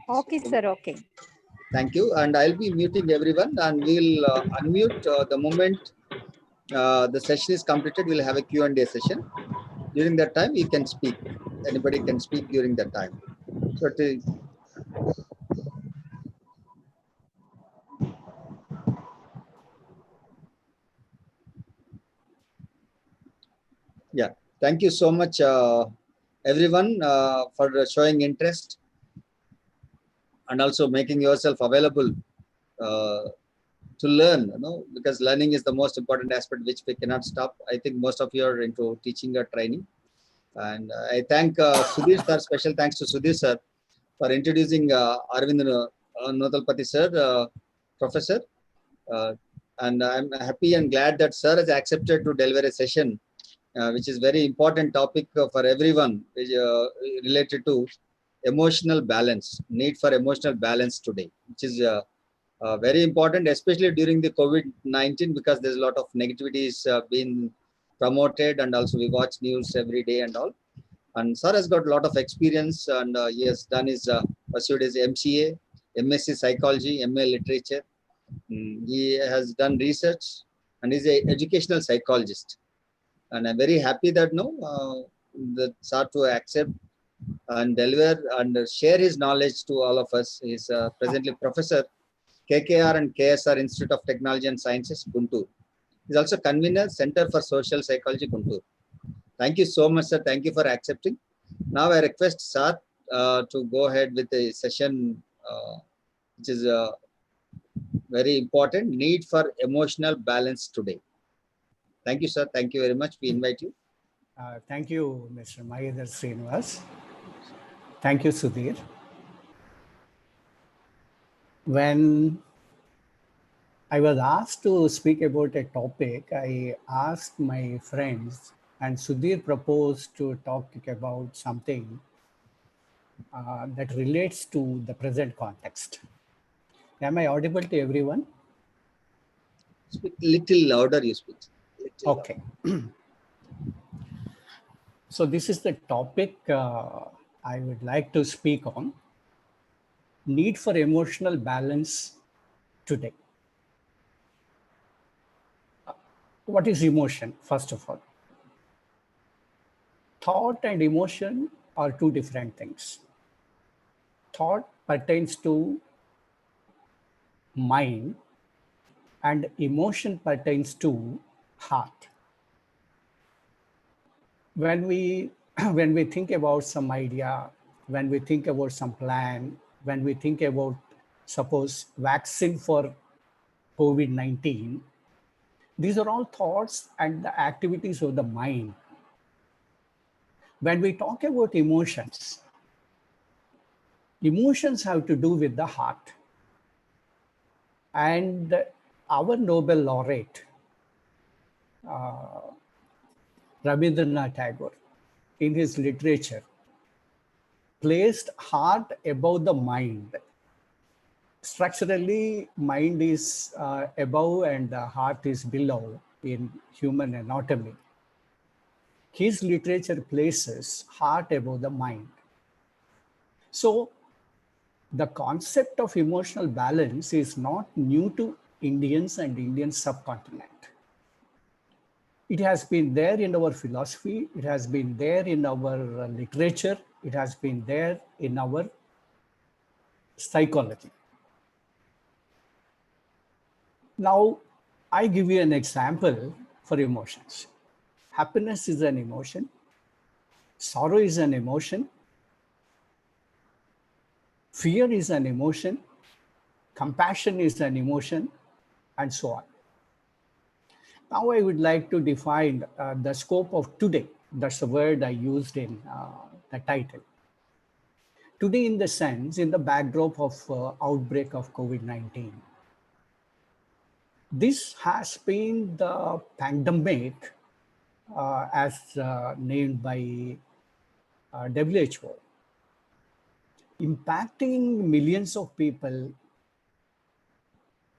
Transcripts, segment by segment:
Okay, sir. Okay. Thank you. And I'll be muting everyone, and we'll unmute the moment the session is completed. We'll have a Q&A session. During that time, you can speak. Anybody can speak during that time. So, yeah, thank you so much, everyone, for showing interest and also making yourself available uh, to learn. Because learning is the most important aspect which we cannot stop. I think most of you are into teaching or training. And I thank Sudhir sir, special thanks to Sudhir sir for introducing Arvind Notalpati sir, professor. Uh, and I'm happy and glad that sir has accepted to deliver a session, which is very important topic for everyone, related to emotional balance, need for emotional balance today, which is very important, especially during the COVID-19, because there's a lot of negativity is being promoted, and also we watch news every day and all. And sir has got a lot of experience, and he has done his pursued his MCA, MSc Psychology, MA Literature. He has done research and is a educational psychologist. And I'm very happy that that sir to accept and deliver and share his knowledge to all of us. He's presently professor KKR and KSR Institute of Technology and Sciences, Guntur. He's also convener Center for Social Psychology, Guntur. Thank you so much, sir. Thank you for accepting. Now I request sir to go ahead with the session, which is very important, need for emotional balance today. Thank you, sir. Thank you very much. We invite you. Thank you, Mr. Mahedar Srinivas. Thank you, Sudhir. When I was asked to speak about a topic, I asked my friends, and Sudhir proposed to talk about something that relates to the present context. Am I audible to everyone? Speak little louder, you speak. Okay. So this is the topic I would like to speak on. Need for emotional balance today. What is emotion, first of all? Thought and emotion are two different things. Thought pertains to mind and emotion pertains to heart. When we when we think about some idea, when we think about some plan, when we think about, suppose, vaccine for COVID-19, these are all thoughts and the activities of the mind. When we talk about emotions, emotions have to do with the heart. And our Nobel laureate, Rabindranath Tagore, in his literature, placed heart above the mind. Structurally, mind is above and the heart is below in human anatomy. His literature places heart above the mind. So the concept of emotional balance is not new to Indians and Indian subcontinent. It has been there in our philosophy, it has been there in our literature, it has been there in our psychology. Now, I give you an example for emotions. Happiness is an emotion, sorrow is an emotion, fear is an emotion, compassion is an emotion, and so on. Now I would like to define the scope of today. That's the word I used in the title. Today, in the sense, in the backdrop of outbreak of COVID-19. This has been the pandemic as named by WHO, impacting millions of people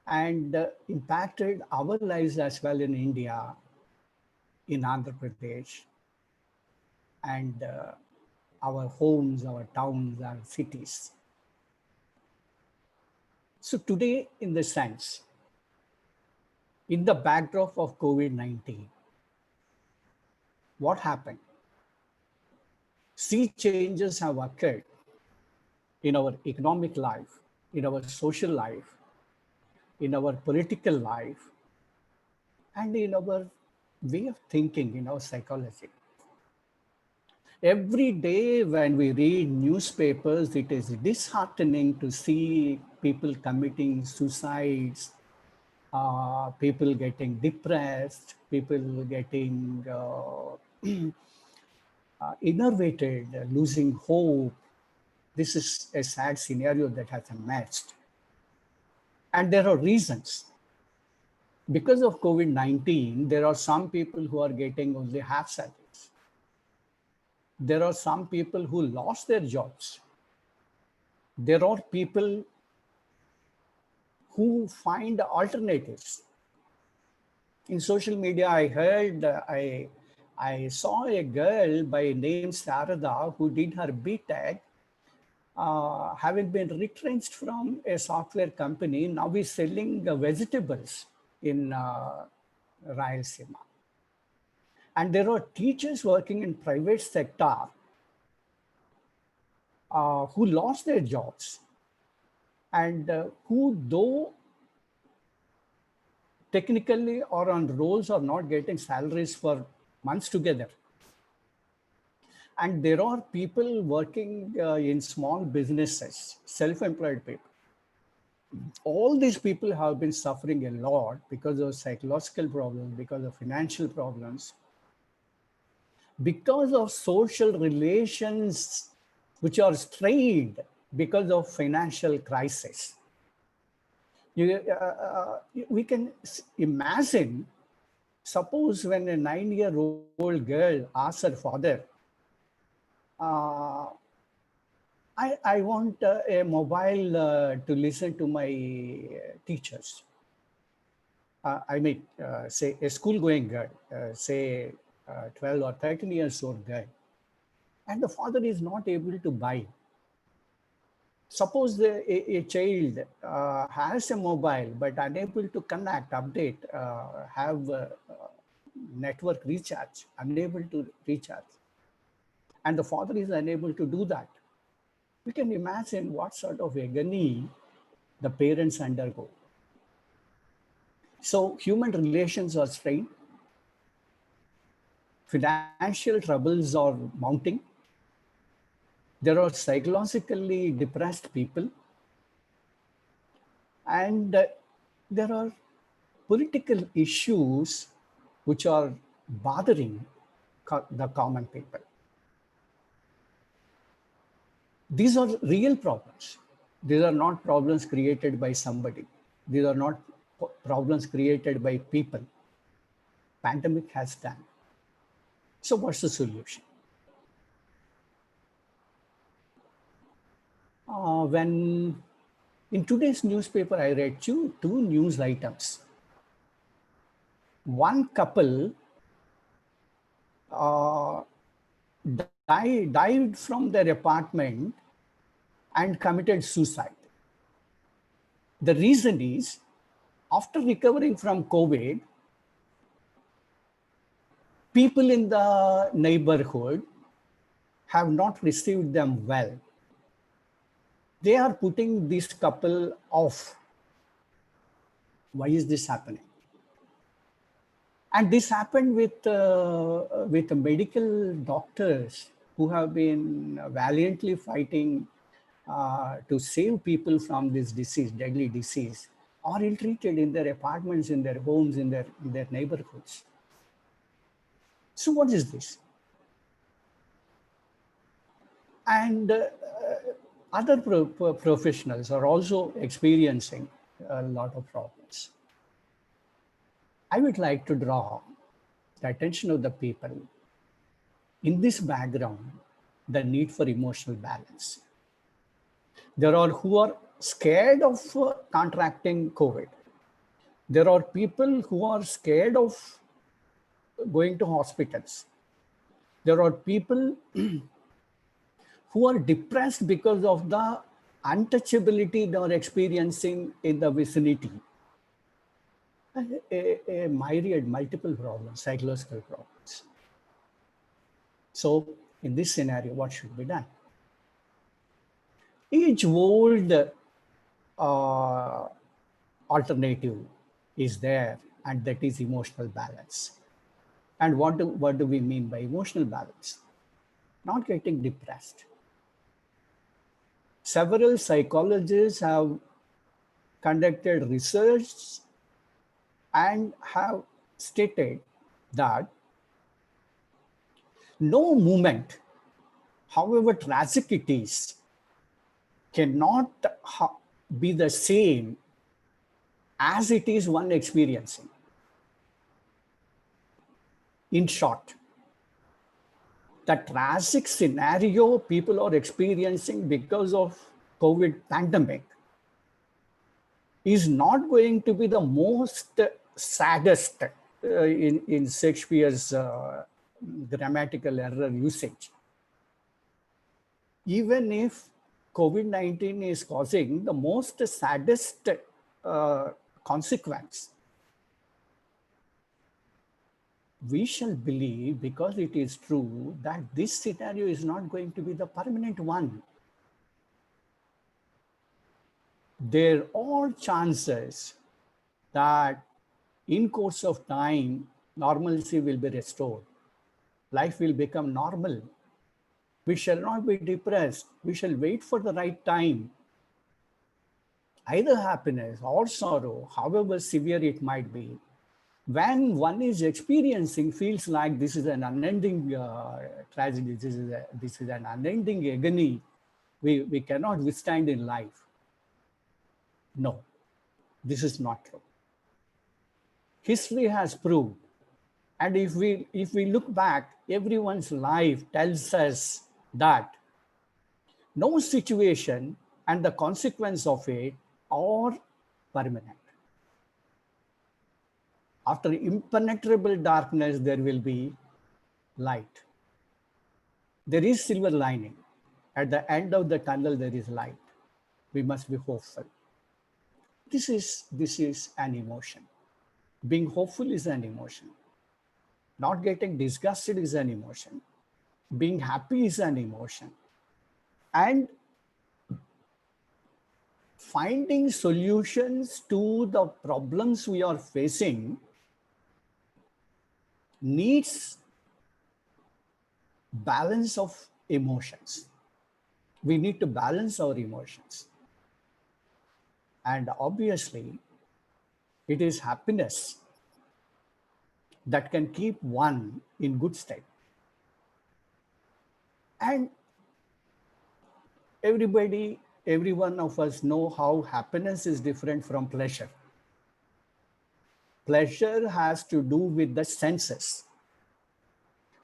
and impacted our lives as well in India, in Andhra Pradesh, and our homes, our towns, our cities. So today, in the sense, in the backdrop of COVID-19, what happened? Sea changes have occurred in our economic life, in our social life, in our political life, and in our way of thinking, in our psychology. Every day when we read newspapers, it is disheartening to see people committing suicides, people getting depressed, people getting innervated, losing hope. This is a sad scenario that has emerged. And there are reasons. Because of COVID-19, there are some people who are getting only half salaries. There are some people who lost their jobs. There are people who find alternatives. In social media, I heard, I saw a girl by name Sarada who did her BTech, having been retrenched from a software company, now is selling vegetables in Rayalaseema. And there are teachers working in private sector who lost their jobs and who, though technically or on roles, are not getting salaries for months together. And there are people working in small businesses, self-employed people. All these people have been suffering a lot because of psychological problems, because of financial problems, because of social relations which are strained because of financial crisis. We can imagine, suppose when a 9-year-old girl asks her father, I want a mobile to listen to my teachers. Say a school-going girl, say 12 or 13 years old girl, and the father is not able to buy. Suppose a child has a mobile but unable to connect, update, have network recharge, unable to recharge, and the father is unable to do that. We can imagine what sort of agony the parents undergo. So human relations are strained, financial troubles are mounting, there are psychologically depressed people, and there are political issues which are bothering the common people. These are real problems. These are not problems created by somebody. These are not problems created by people. Pandemic has done. So what's the solution? When in today's newspaper, I read two news items. One couple died from their apartment and committed suicide. The reason is, after recovering from COVID, people in the neighborhood have not received them well. They are putting this couple off. Why is this happening? And this happened with medical doctors who have been valiantly fighting to save people from this disease, deadly disease, are ill-treated in their apartments, in their homes, in their neighborhoods. So what is this? And other professionals are also experiencing a lot of problems. I would like to draw the attention of the people in this background, the need for emotional balance. There are who are scared of contracting COVID. There are people who are scared of going to hospitals. There are people who are depressed because of the untouchability they are experiencing in the vicinity, a myriad, multiple problems, psychological problems. So in this scenario, what should be done? Each old alternative is there, and that is emotional balance. And what do we mean by emotional balance? Not getting depressed. Several psychologists have conducted research and have stated that no movement, however tragic it is, cannot be the same as it is one experiencing. In short, the tragic scenario people are experiencing because of COVID pandemic is not going to be the most saddest in Shakespeare's grammatical error usage. Even if COVID-19 is causing the most saddest consequence, we shall believe, because it is true, that this scenario is not going to be the permanent one. There are chances that in course of time, normalcy will be restored. Life will become normal. We shall not be depressed. We shall wait for the right time. Either happiness or sorrow, however severe it might be, when one is experiencing, feels like this is an unending tragedy, this is an unending agony we cannot withstand in life. No, this is not true. History has proved, and if we look back, everyone's life tells us that no situation and the consequence of it are permanent. After impenetrable darkness, there will be light. There is silver lining. At the end of the tunnel, there is light. We must be hopeful. This is an emotion. Being hopeful is an emotion. Not getting disgusted is an emotion. Being happy is an emotion. And finding solutions to the problems we are facing needs balance of emotions. We need to balance our emotions. And obviously, it is happiness that can keep one in good state. And every one of us know how happiness is different from pleasure. Pleasure has to do with the senses.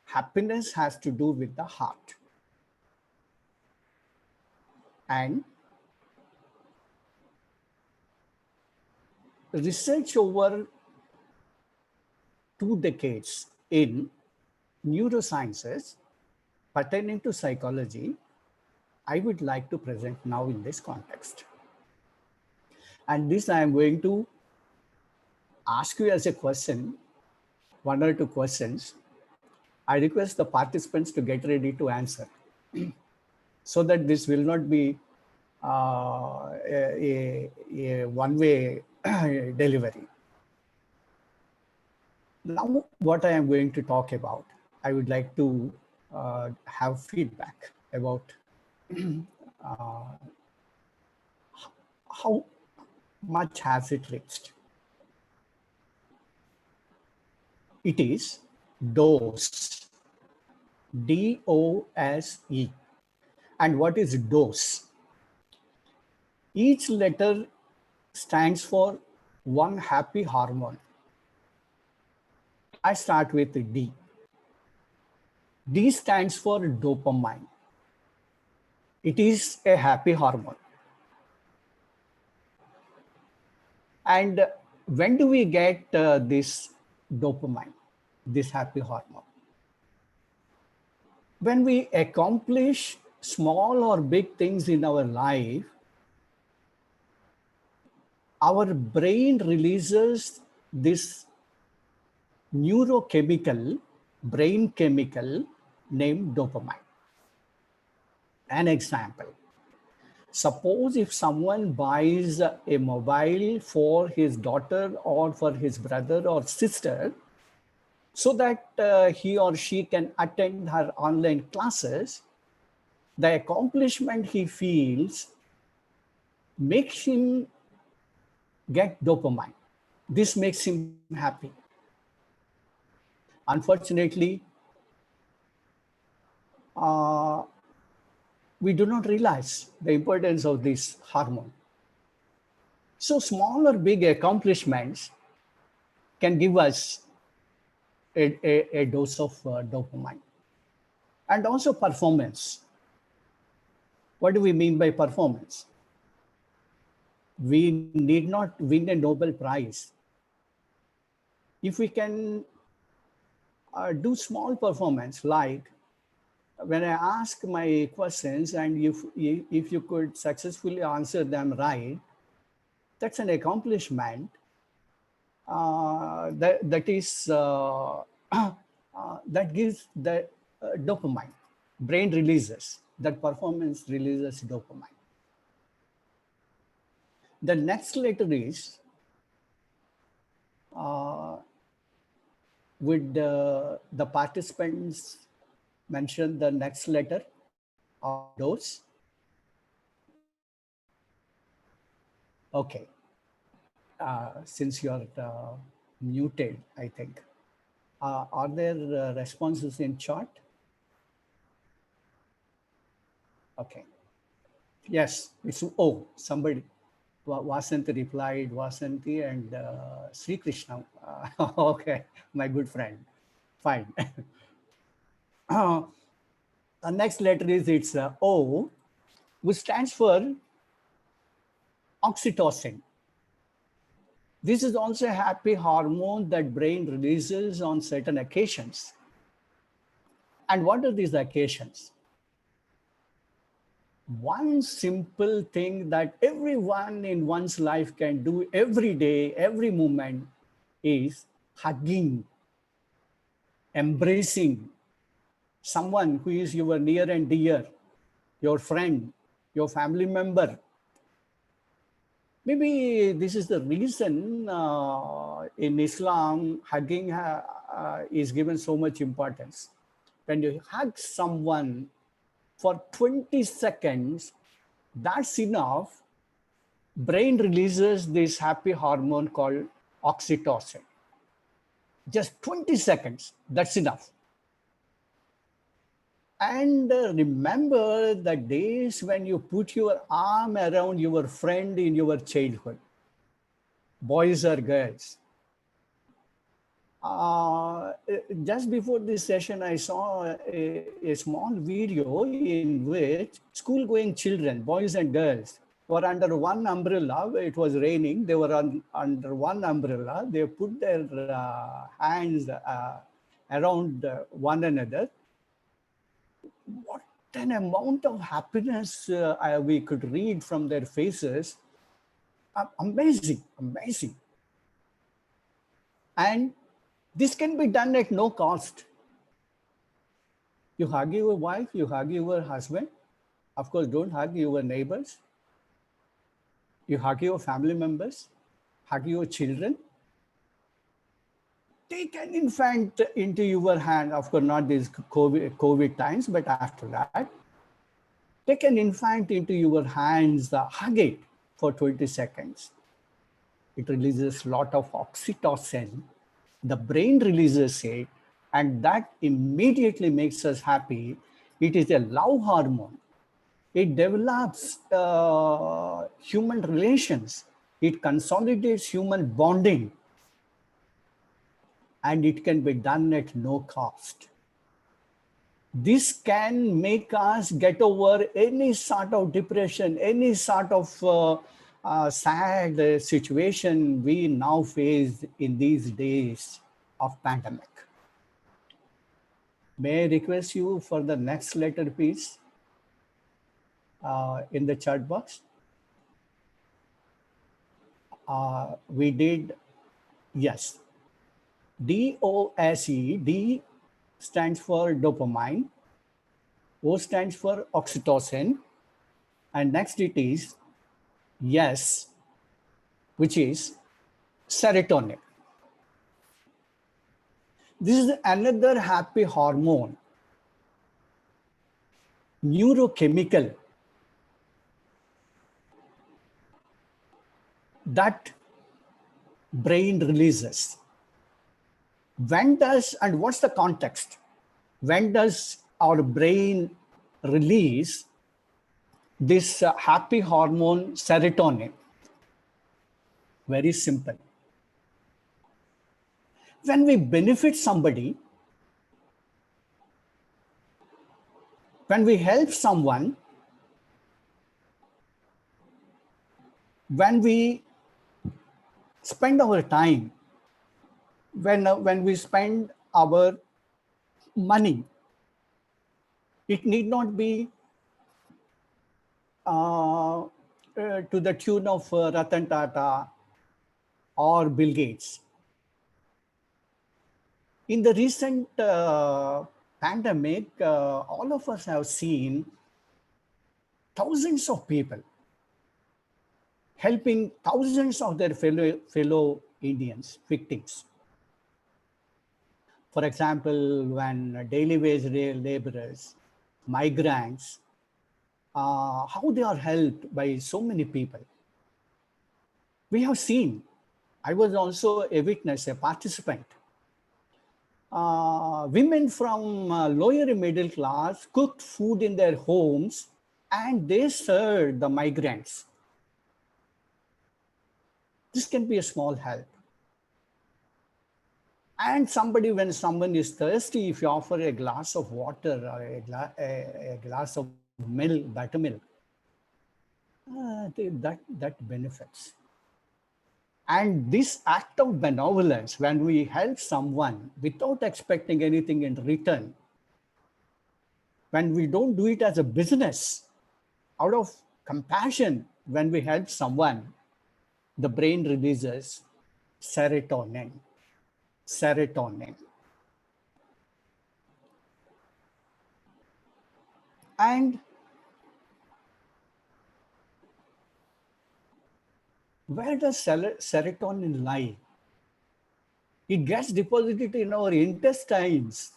Happiness has to do with the heart. And research over 2 decades in neurosciences pertaining to psychology, I would like to present now in this context. And this I am going to ask you as a question, 1 or 2 questions. I request the participants to get ready to answer so that this will not be a one-way delivery. Now, what I am going to talk about, I would like to have feedback about how much has it reached. It is dose, D-O-S-E. And what is dose? Each letter stands for one happy hormone. I start with D. D stands for dopamine. It is a happy hormone. And when do we get this dopamine, this happy hormone? When we accomplish small or big things in our life our brain releases this neurochemical, brain chemical named dopamine. An example, suppose if someone buys a mobile for his daughter or for his brother or sister, so that he or she can attend her online classes, the accomplishment he feels makes him get dopamine. This makes him happy. Unfortunately, we do not realize the importance of this hormone. So small or big accomplishments can give us a dose of dopamine. And also performance. What do we mean by performance? We need not win a Nobel Prize. If we can do small performance, like when I ask my questions and if you could successfully answer them right, that's an accomplishment that is that gives the dopamine. Brain releases, that performance releases dopamine. The next letter is would the participants mention the next letter of those? Okay. Since you are muted, I think. Are there responses in chat? Okay. Yes, it's, oh, somebody. Vasanti replied, Vasanti and Sri Krishna. Okay, my good friend. Fine. The next letter is it's O, which stands for oxytocin. This is also a happy hormone that brain releases on certain occasions. And what are these occasions? One simple thing that everyone in one's life can do every day, every moment is hugging, embracing someone who is your near and dear, your friend, your family member. Maybe this is the reason in Islam, hugging is given so much importance. When you hug someone for 20 seconds, that's enough. Brain releases this happy hormone called oxytocin. Just 20 seconds, that's enough. And remember the days when you put your arm around your friend in your childhood, boys or girls. Just before this session, I saw a small video in which school-going children, boys and girls, were under one umbrella. It was raining. They were under one umbrella. They put their hands around one another. What an amount of happiness we could read from their faces. Amazing, amazing. And this can be done at no cost. You hug your wife, you hug your husband. Of course, don't hug your neighbors. You hug your family members, hug your children. Take an infant into your hand, of course, not these COVID times, but after that, take an infant into your hands, hug it for 20 seconds. It releases a lot of oxytocin. The brain releases it, and that immediately makes us happy. It is a love hormone. It develops human relations. It consolidates human bonding. And it can be done at no cost. This can make us get over any sort of depression, any sort of sad situation we now face in these days of pandemic. May I request you for the next letter, please, in the chat box? we did, yes, DOSE. D stands for dopamine, O stands for oxytocin, and next it is yes, which is serotonin. This is another happy hormone, neurochemical, that brain releases. When does, and what's the context? When does our brain release this happy hormone serotonin? Very simple. When we benefit somebody, when we help someone, when we spend our time, when we spend our money, it need not be to the tune of Ratan Tata or Bill Gates. In the recent pandemic, all of us have seen thousands of people helping thousands of their fellow Indians, victims. For example, when daily wage laborers, migrants, how they are helped by so many people. We have seen, I was also a witness, a participant. Women from lower middle class cooked food in their homes and they served the migrants. This can be a small help. And somebody, when someone is thirsty, if you offer a glass of water or a glass of milk, buttermilk, that benefits. And this act of benevolence, when we help someone without expecting anything in return, when we don't do it as a business, out of compassion, when we help someone, the brain releases serotonin. Serotonin. And where does serotonin lie? It gets deposited in our intestines.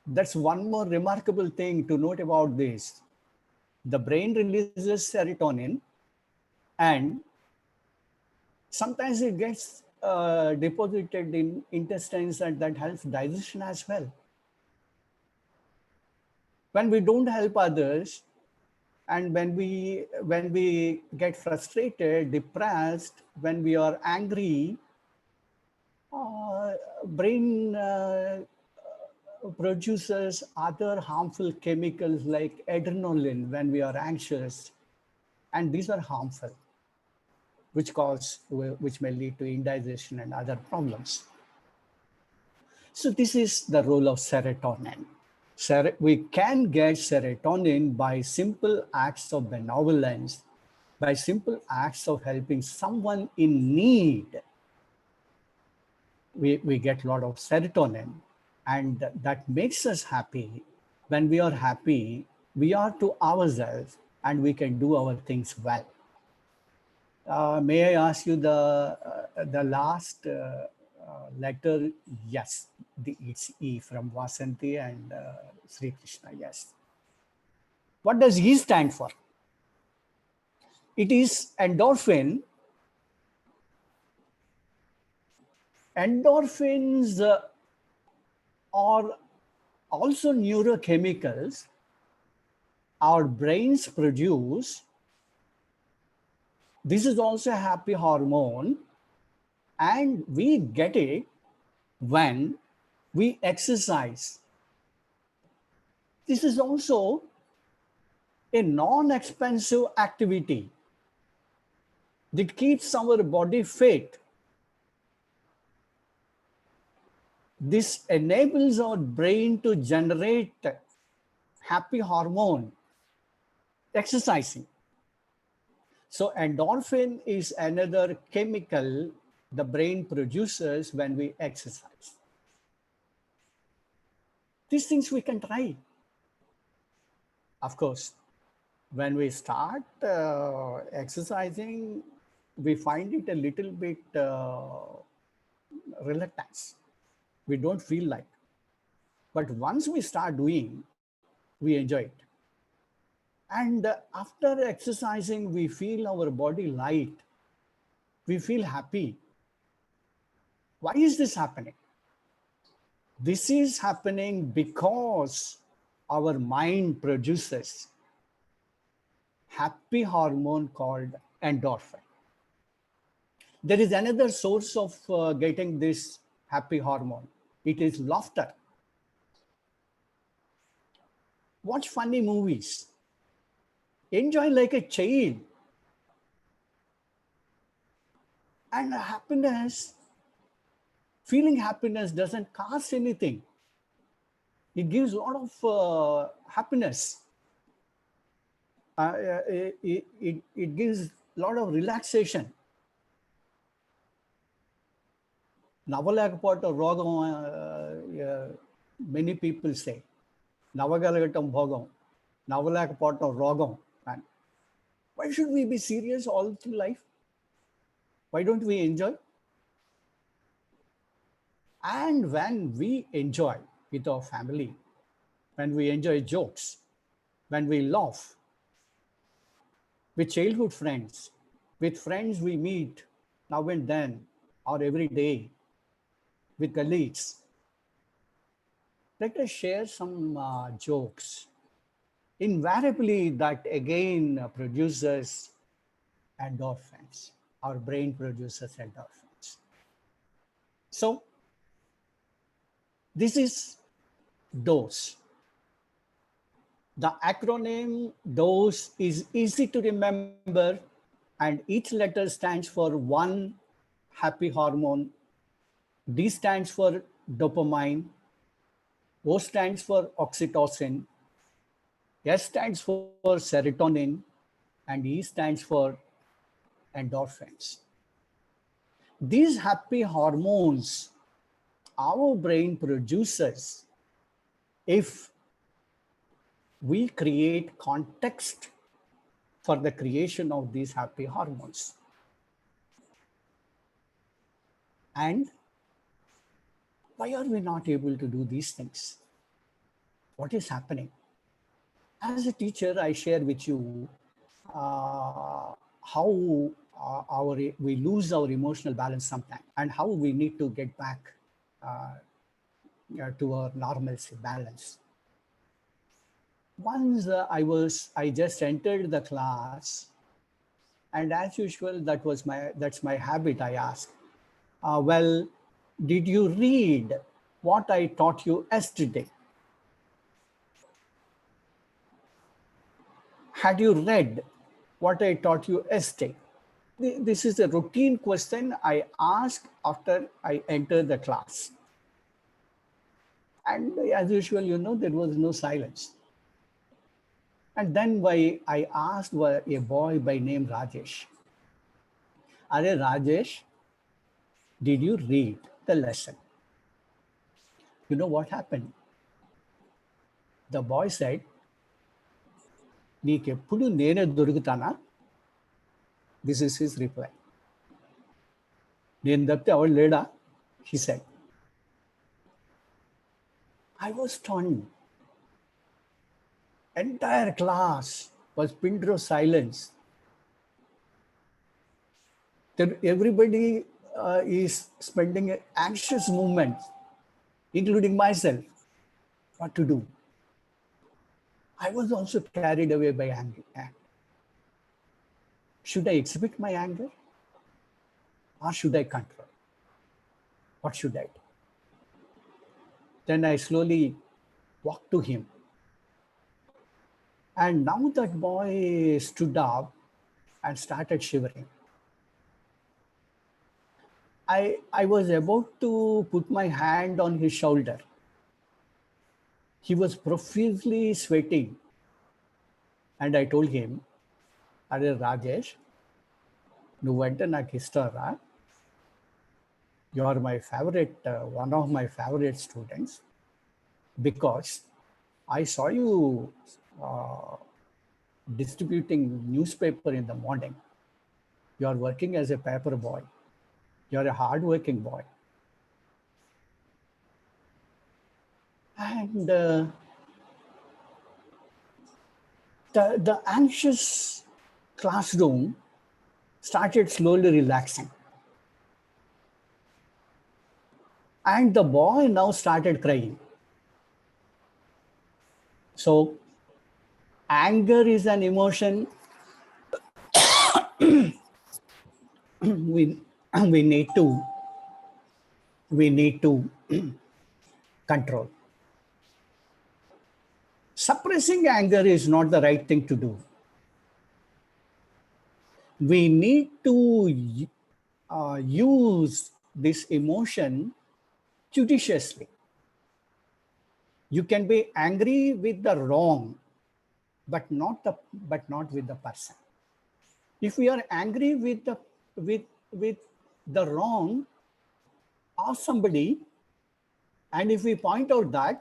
That's one more remarkable thing to note about this. The brain releases serotonin, and sometimes it gets deposited in intestines, and that helps digestion as well. When we don't help others, and when we get frustrated, depressed, when we are angry, brain produces other harmful chemicals like adrenaline when we are anxious, and these are harmful, which may lead to indigestion and other problems. So this is the role of serotonin. We can get serotonin by simple acts of benevolence, by simple acts of helping someone in need. We get a lot of serotonin, and that makes us happy. When we are happy, we are to ourselves and we can do our things well. May I ask you the last letter? Yes, it's E from Vasanti and Sri Krishna. Yes. What does E stand for? It is endorphin. Endorphins are also neurochemicals our brains produce. This is also a happy hormone, and we get it when we exercise. This is also a non-expensive activity that keeps our body fit. This enables our brain to generate happy hormone, exercising. So endorphin is another chemical the brain produces when we exercise. These things we can try. Of course, when we start exercising, we find it a little bit reluctance. We don't feel like. But once we start doing, we enjoy it. And after exercising, we feel our body light. We feel happy. Why is this happening? This is happening because our mind produces happy hormone called endorphin. There is another source of getting this happy hormone. It is laughter. Watch funny movies. Enjoy like a child. And happiness, feeling happiness doesn't cost anything. It gives a lot of happiness. It gives a lot of relaxation. Navalakapata rogam, many people say. Navagalagatam bhogam. Navalakapata rogam. Why should we be serious all through life? Why don't we enjoy? And when we enjoy with our family, when we enjoy jokes, when we laugh with childhood friends, with friends we meet now and then or every day, with colleagues, let us share some jokes. Invariably, that again produces endorphins. Our brain produces endorphins. So, this is DOSE. The acronym DOSE is easy to remember, and each letter stands for one happy hormone. D stands for dopamine, O stands for oxytocin, S stands for serotonin, and E stands for endorphins. These happy hormones our brain produces if we create context for the creation of these happy hormones. And why are we not able to do these things? What is happening? As a teacher, I share with you how we lose our emotional balance sometimes and how we need to get back to our normalcy balance. Once I just entered the class, and as usual, that's my habit. I ask, well, did you read what I taught you yesterday? Had you read what I taught you yesterday? This is a routine question I ask after I enter the class. And as usual, there was no silence. And then I asked a boy by name Rajesh, Are Rajesh, did you read the lesson? You know what happened? The boy said, Neekepudu nene dorugutana? This is his reply. Nenu tapte avalu leda, he said. I was stunned. Entire class was pin drop silence. Everybody is spending an anxious moment, including myself. What to do? I was also carried away by anger. Should I exhibit my anger? Or should I control? What should I do? Then I slowly walked to him. And now that boy stood up and started shivering. I was about to put my hand on his shoulder. He was profusely sweating. And I told him, Are Rajesh, నువ్వంటే నాకు ఇష్టం రా. You are my favorite, one of my favorite students, because I saw you distributing newspaper in the morning. You are working as a paper boy. You are a hard-working boy. And the anxious classroom started slowly relaxing. And the boy now started crying. So anger is an emotion we need to control. Suppressing anger is not the right thing to do. We need to use this emotion judiciously. You can be angry with the wrong, but not with the person. If we are angry with the wrong of somebody, and if we point out that,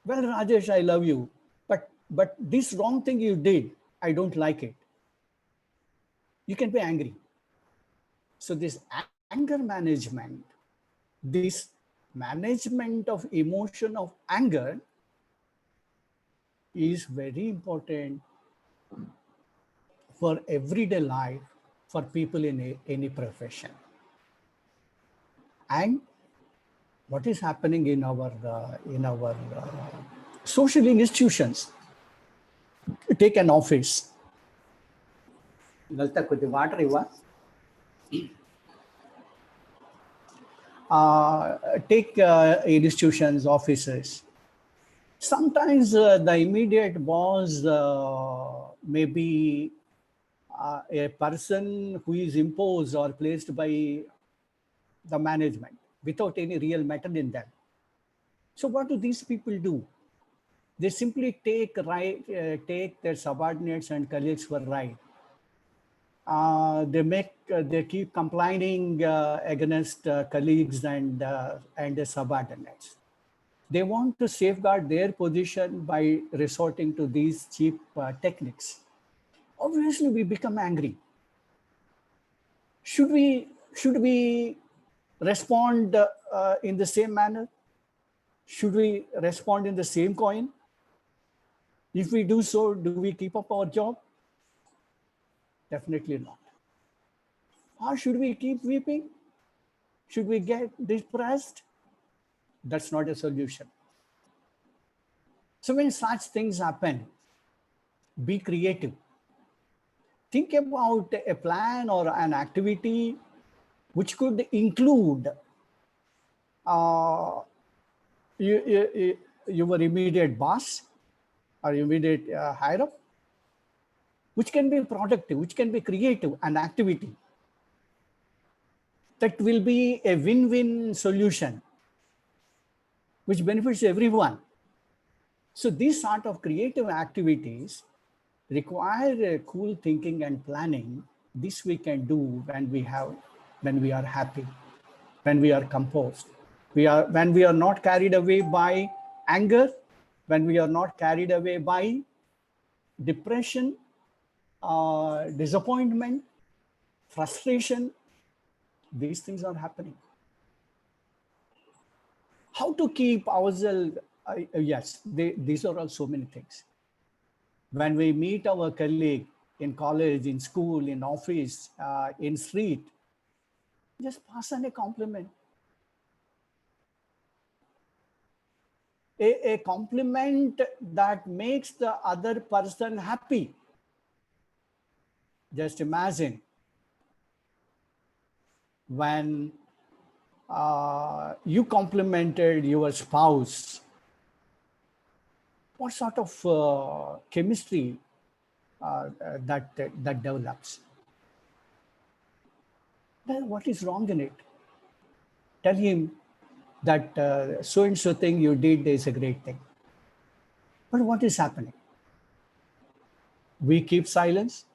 well, Rajesh, I love you, but this wrong thing you did, I don't like it. You can be angry. So this anger management, this management of emotion of anger is very important for everyday life for people in any profession. And what is happening in our social institutions? Take an office. Galta kudhi water iva. Take institutions, offices. Sometimes the immediate boss may be a person who is imposed or placed by the management without any real matter in them. So what do these people do? They simply take their subordinates and colleagues for right. They keep complaining against colleagues and the subordinates. They want to safeguard their position by resorting to these cheap techniques. Obviously, we become angry. Should we respond in the same manner? Should we respond in the same coin? If we do so, do we keep up our job? Definitely not. Or should we keep weeping? Should we get depressed? That's not a solution. So when such things happen, be creative. Think about a plan or an activity which could include your immediate boss or immediate higher up, which can be productive, which can be creative, an activity that will be a win-win solution which benefits everyone. So these sort of creative activities require cool thinking and planning. This we can do when we are happy, when we are composed, when we are not carried away by anger, when we are not carried away by depression, disappointment, frustration. These things are happening. How to keep ourselves? Yes, these are all so many things. When we meet our colleague in college, in school, in office, in street, just pass on a compliment. A compliment that makes the other person happy. Just imagine when you complimented your spouse, what sort of chemistry that develops? Then what is wrong in it? Tell him that so-and-so thing you did is a great thing. But what is happening? We keep silence.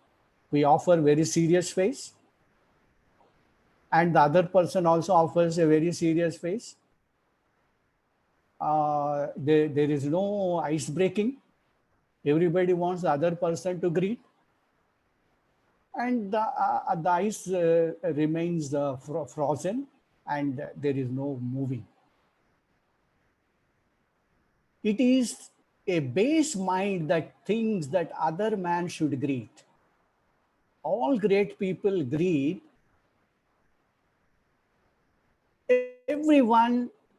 We offer very serious face, and the other person also offers a very serious face. There is no ice breaking. Everybody wants the other person to greet, and the ice remains frozen, and there is no moving. It is a base mind that thinks that other man should greet. All great people greet everyone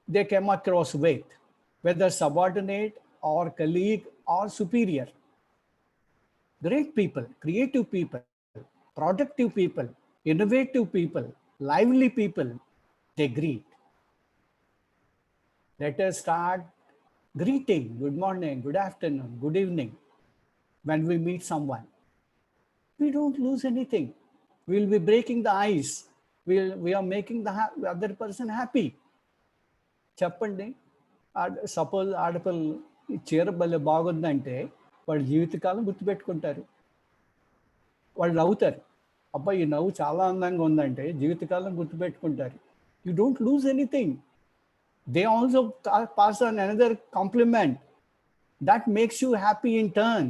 they came across with, whether subordinate or colleague or superior. Great people, creative people, productive people, innovative people, lively people, they greet. Let us start greeting, good morning, good afternoon, good evening, when we meet someone. We don't lose anything. We'll be breaking the ice. We are making the other person happy. చెప్పండి, suppose ఆడపిల్లలు ఈ చీర భలే బాగుందంటే వాళ్ళ జీవితకాలం గుర్తుపెట్టుకుంటారు. వాళ్ళు నవ్వుతారు, అబ్బాయి ఈ నవ్వు చాలా అందంగా ఉందంటే జీవితకాలం గుర్తుపెట్టుకుంటారు. You don't lose anything. They also pass on another compliment that makes you happy in turn.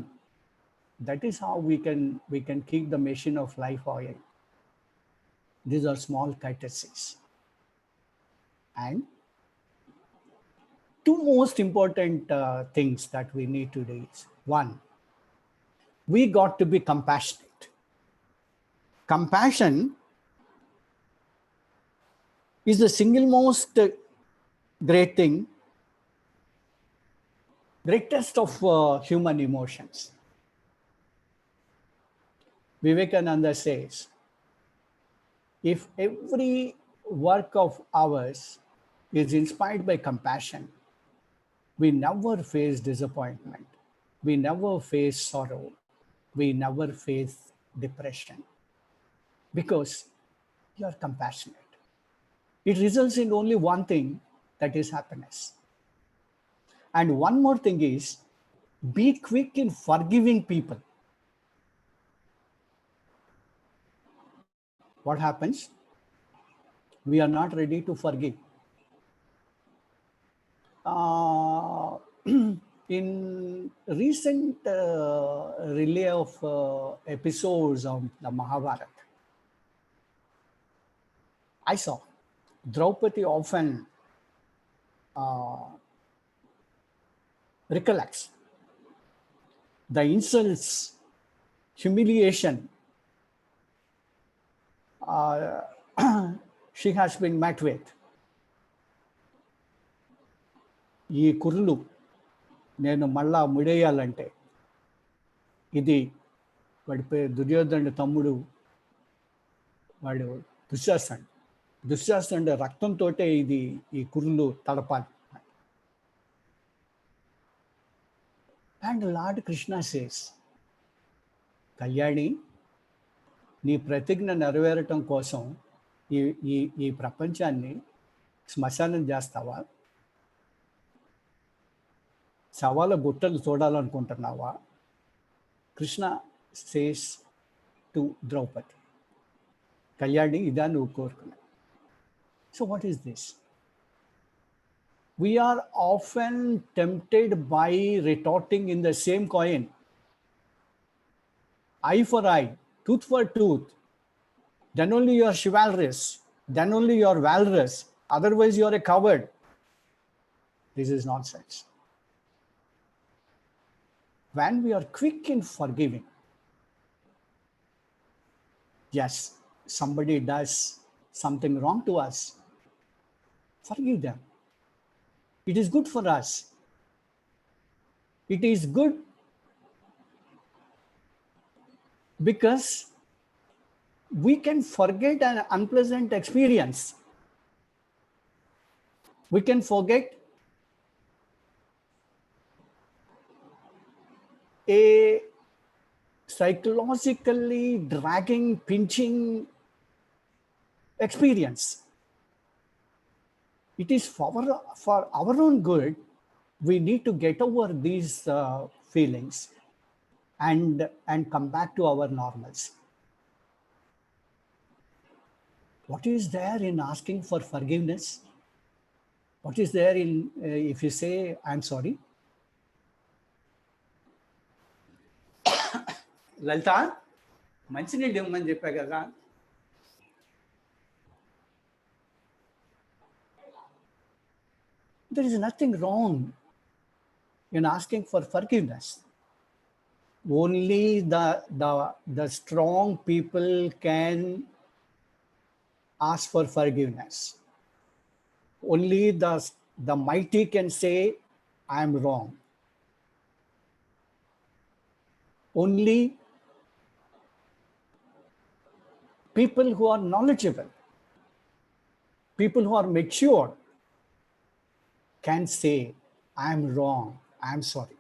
That is how we can keep the machine of life oil. These are small courtesies. And two most important things that we need to do is, one, we got to be compassionate. Compassion is the single most great thing, greatest of human emotions. Vivekananda says, if every work of ours is inspired by compassion, we never face disappointment, we never face sorrow, we never face depression, because you are compassionate. It results in only one thing, that is happiness. And one more thing is, be quick in forgiving people. What happens? We are not ready to forgive. In recent relay of episodes of the Mahabharata, I saw Draupadi often recollects the insults, humiliation she has been met with. ఈ కుర్రలు నేను మళ్ళా ముడేయాలంటే, ఇది వాడి పేరు దుర్యోధనుడి తమ్ముడు, వాడు దుశ్శాసనుడి రక్తంతో ఇది ఈ కుర్రలు తడపాలి. And Lord Krishna says, Kalyani, నీ ప్రతిజ్ఞ నెరవేరటం కోసం ఈ ప్రపంచాన్ని శ్మశానం చేస్తావా? శవాల గుట్టలు చూడాలనుకుంటున్నావా? కృష్ణ సేస్ టు ద్రౌపది, కళ్యాణి, ఇదా నువ్వు కోరుకున్నా. So what is this? We are often tempted by retorting in the same coin. Eye for eye, tooth for tooth. Then only you are chivalrous. Then only you are valorous. Otherwise you are a coward. This is nonsense. When we are quick in forgiving, yes, somebody does something wrong to us, forgive them. It is good for us. It is good because we can forget an unpleasant experience. We can forget a psychologically dragging, pinching experience. It is for our own good. We need to get over these feelings and come back to our normals. What is there in asking for forgiveness? What is there in if you say, I'm sorry? లలిత మంచినీళ్ళు ఇవ్వమని చెప్పా కదా. There is nothing wrong in asking for forgiveness. Only the strong people can ask for forgiveness. Only the mighty can say, I am wrong. Only people who are knowledgeable, people who are mature, can say, I am wrong, I am sorry.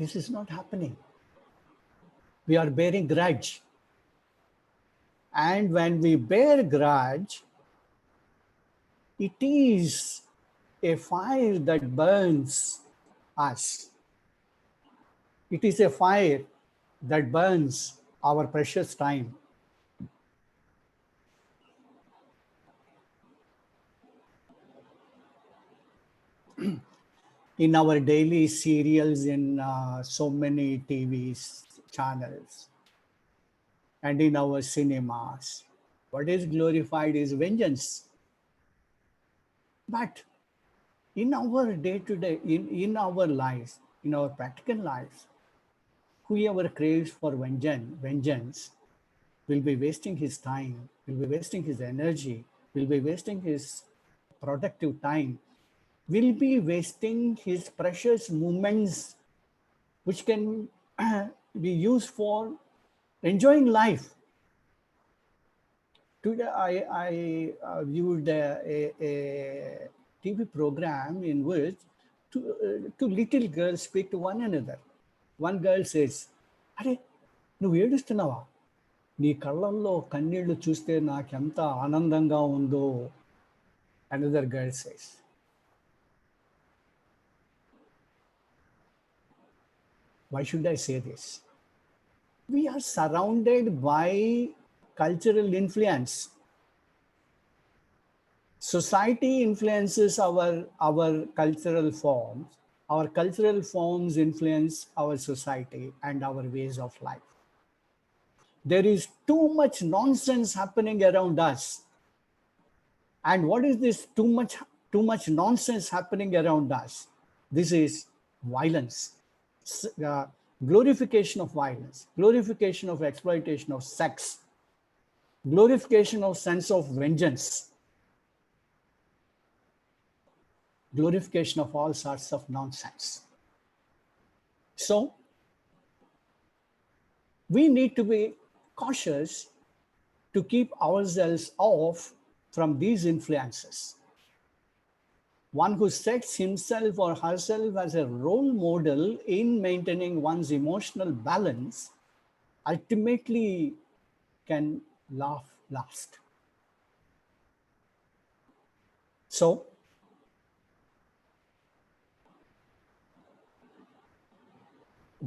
This is not happening. We are bearing grudge. And when we bear grudge, it is a fire that burns us. It is a fire that burns our precious time. In our daily serials, in so many TV channels, and in our cinemas, what is glorified is vengeance. But in our day-to-day, in our lives, in our practical lives, whoever craves for vengeance will be wasting his time, will be wasting his energy, will be wasting his productive time, will be wasting his precious moments, which can be used for enjoying life. Today, I viewed a TV program in which two little girls speak to one another. One girl says, "Are, నువ్వు ఏడుస్తున్నావా? నీ కళ్ళల్లో కన్నీళ్లు చూస్తే నాకెంత ఆనందంగా ఉందో." Another girl says, why should I say this? We are surrounded by cultural influence. Society influences our cultural forms. Our cultural forms influence our society and our ways of life. There is too much nonsense happening around us. And what is this too much nonsense happening around us? This is violence. Glorification of violence, glorification of exploitation of sex, glorification of sense of vengeance, glorification of all sorts of nonsense. So we need to be cautious to keep ourselves off from these influences. One who sets himself or herself as a role model in maintaining one's emotional balance ultimately can last. So,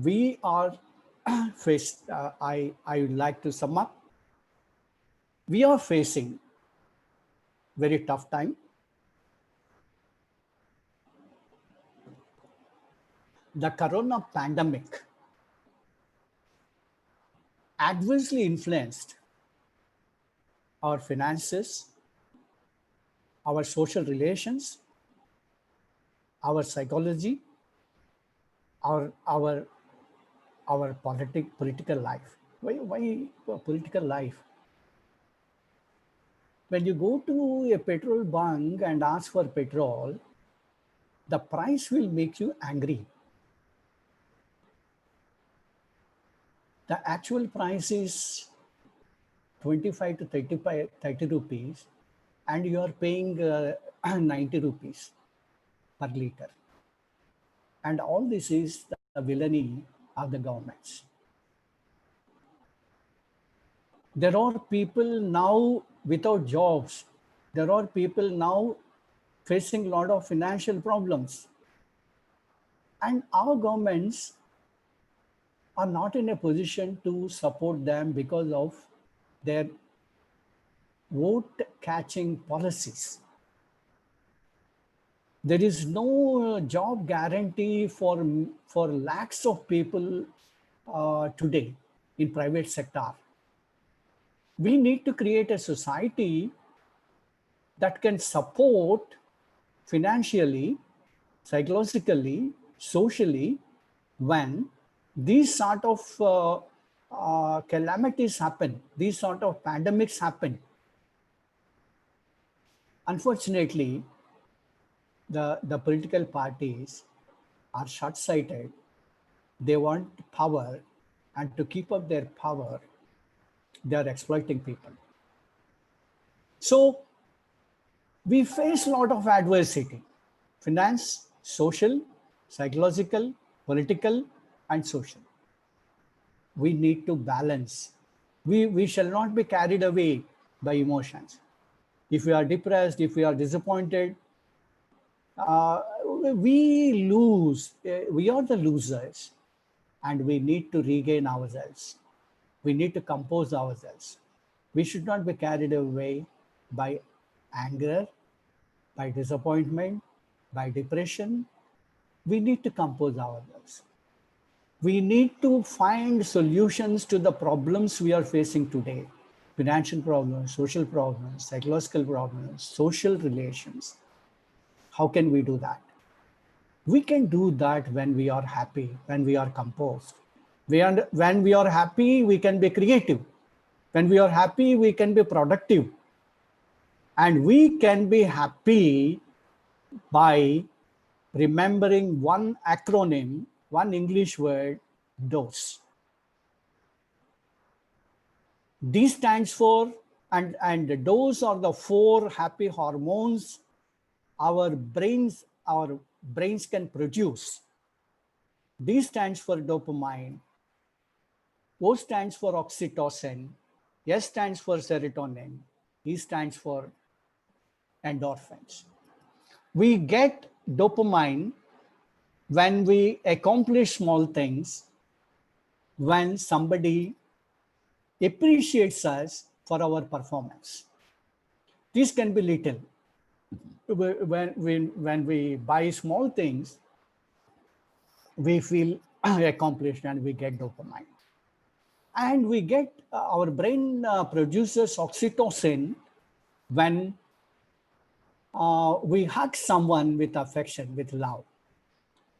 we are faced, I would like to sum up. We are facing very tough time. The corona pandemic adversely influenced our finances, our social relations, our psychology, our political life. Why political life? When you go to a petrol bunk and ask for petrol, the price will make you angry. The actual price is 25 to 30 rupees, and you are paying 90 rupees per liter. And all this is the villainy of the governments. There are people now without jobs. There are people now facing a lot of financial problems. And our governments are not in a position to support them because of their vote catching policies. There is no job guarantee for lakhs of people today in private sector. We need to create a society that can support financially, psychologically, socially, when these sort of calamities happen, these sort of pandemics happen. Unfortunately, the political parties are short-sighted. They want power, and to keep up their power, they are exploiting people. So we face a lot of adversity: finance, social, psychological, political, and social. We need to balance. We shall not be carried away by emotions. If we are depressed, if we are disappointed, we lose. We are the losers, and we need to regain ourselves. We need to compose ourselves. We should not be carried away by anger, by disappointment, by depression. We need to compose ourselves. We need to find solutions to the problems we are facing today: financial problems, social problems, psychological problems, social relations. How can we do that? We can do that when we are happy, when we are composed. When we are happy, we can be creative. When we are happy, we can be productive. And we can be happy by remembering one acronym, one English word, DOSE. D stands for, and those are the 4 happy hormones our brains can produce. D stands for dopamine, O stands for oxytocin, S stands for serotonin, E stands for endorphins. We get dopamine when we accomplish small things, when somebody appreciates us for our performance. This can be little. When we buy small things, we feel accomplished and we get dopamine. And we get, our brain produces oxytocin when we hug someone with affection, with love.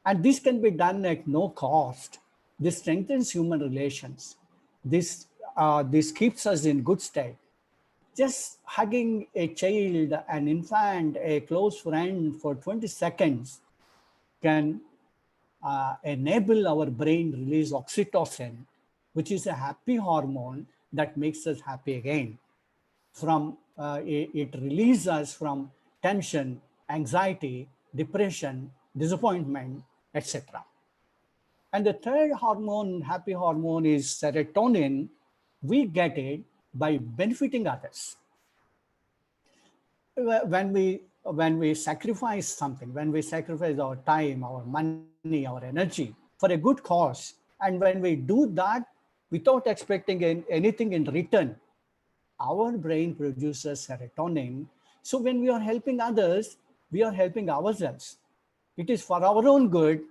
And this can be done at no cost. This strengthens human relations. This keeps us in good state. Just hugging a child, an infant, a close friend for 20 seconds can enable our brain release oxytocin, which is a happy hormone that makes us happy again. It releases us from tension, anxiety, depression, disappointment, etc. And the third hormone, happy hormone, is serotonin. We get it by benefiting others. When we sacrifice something, when we sacrifice our time, our money, our energy for a good cause, and when we do that without expecting anything in return, our brain produces serotonin. So when we are helping others, we are helping ourselves. It is for our own good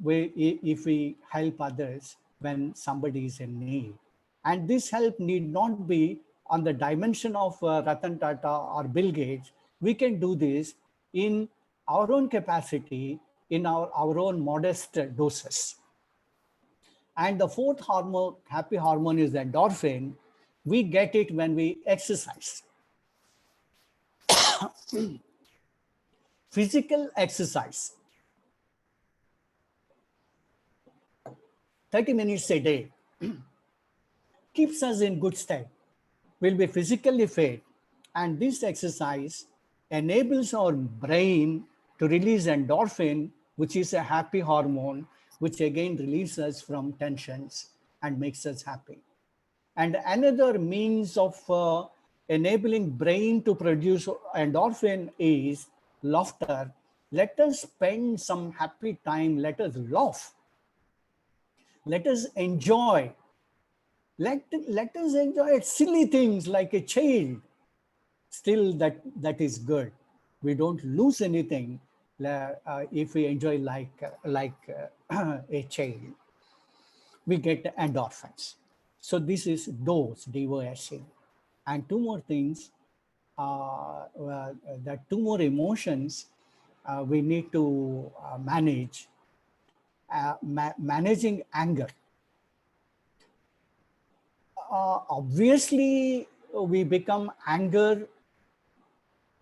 if we help others when somebody is in need. And this help need not be on the dimension of Ratan Tata or Bill Gates. We can do this in our own capacity, in our own modest doses. And the fourth hormone, happy hormone, is endorphin. We get it when we exercise. Physical exercise. 30 minutes a day keeps us in good state. We'll be physically fit, and this exercise enables our brain to release endorphin, which is a happy hormone, which again releases us from tensions and makes us happy. And another means of enabling brain to produce endorphin is laughter. Let us spend some happy time, let us laugh. Let us enjoy. Let us enjoy silly things like a child. Still, that is good. We don't lose anything if we enjoy a child. We get endorphins. So this is dose, DOSing. And two more things, the two more emotions we need to manage. Managing anger. Obviously, we become anger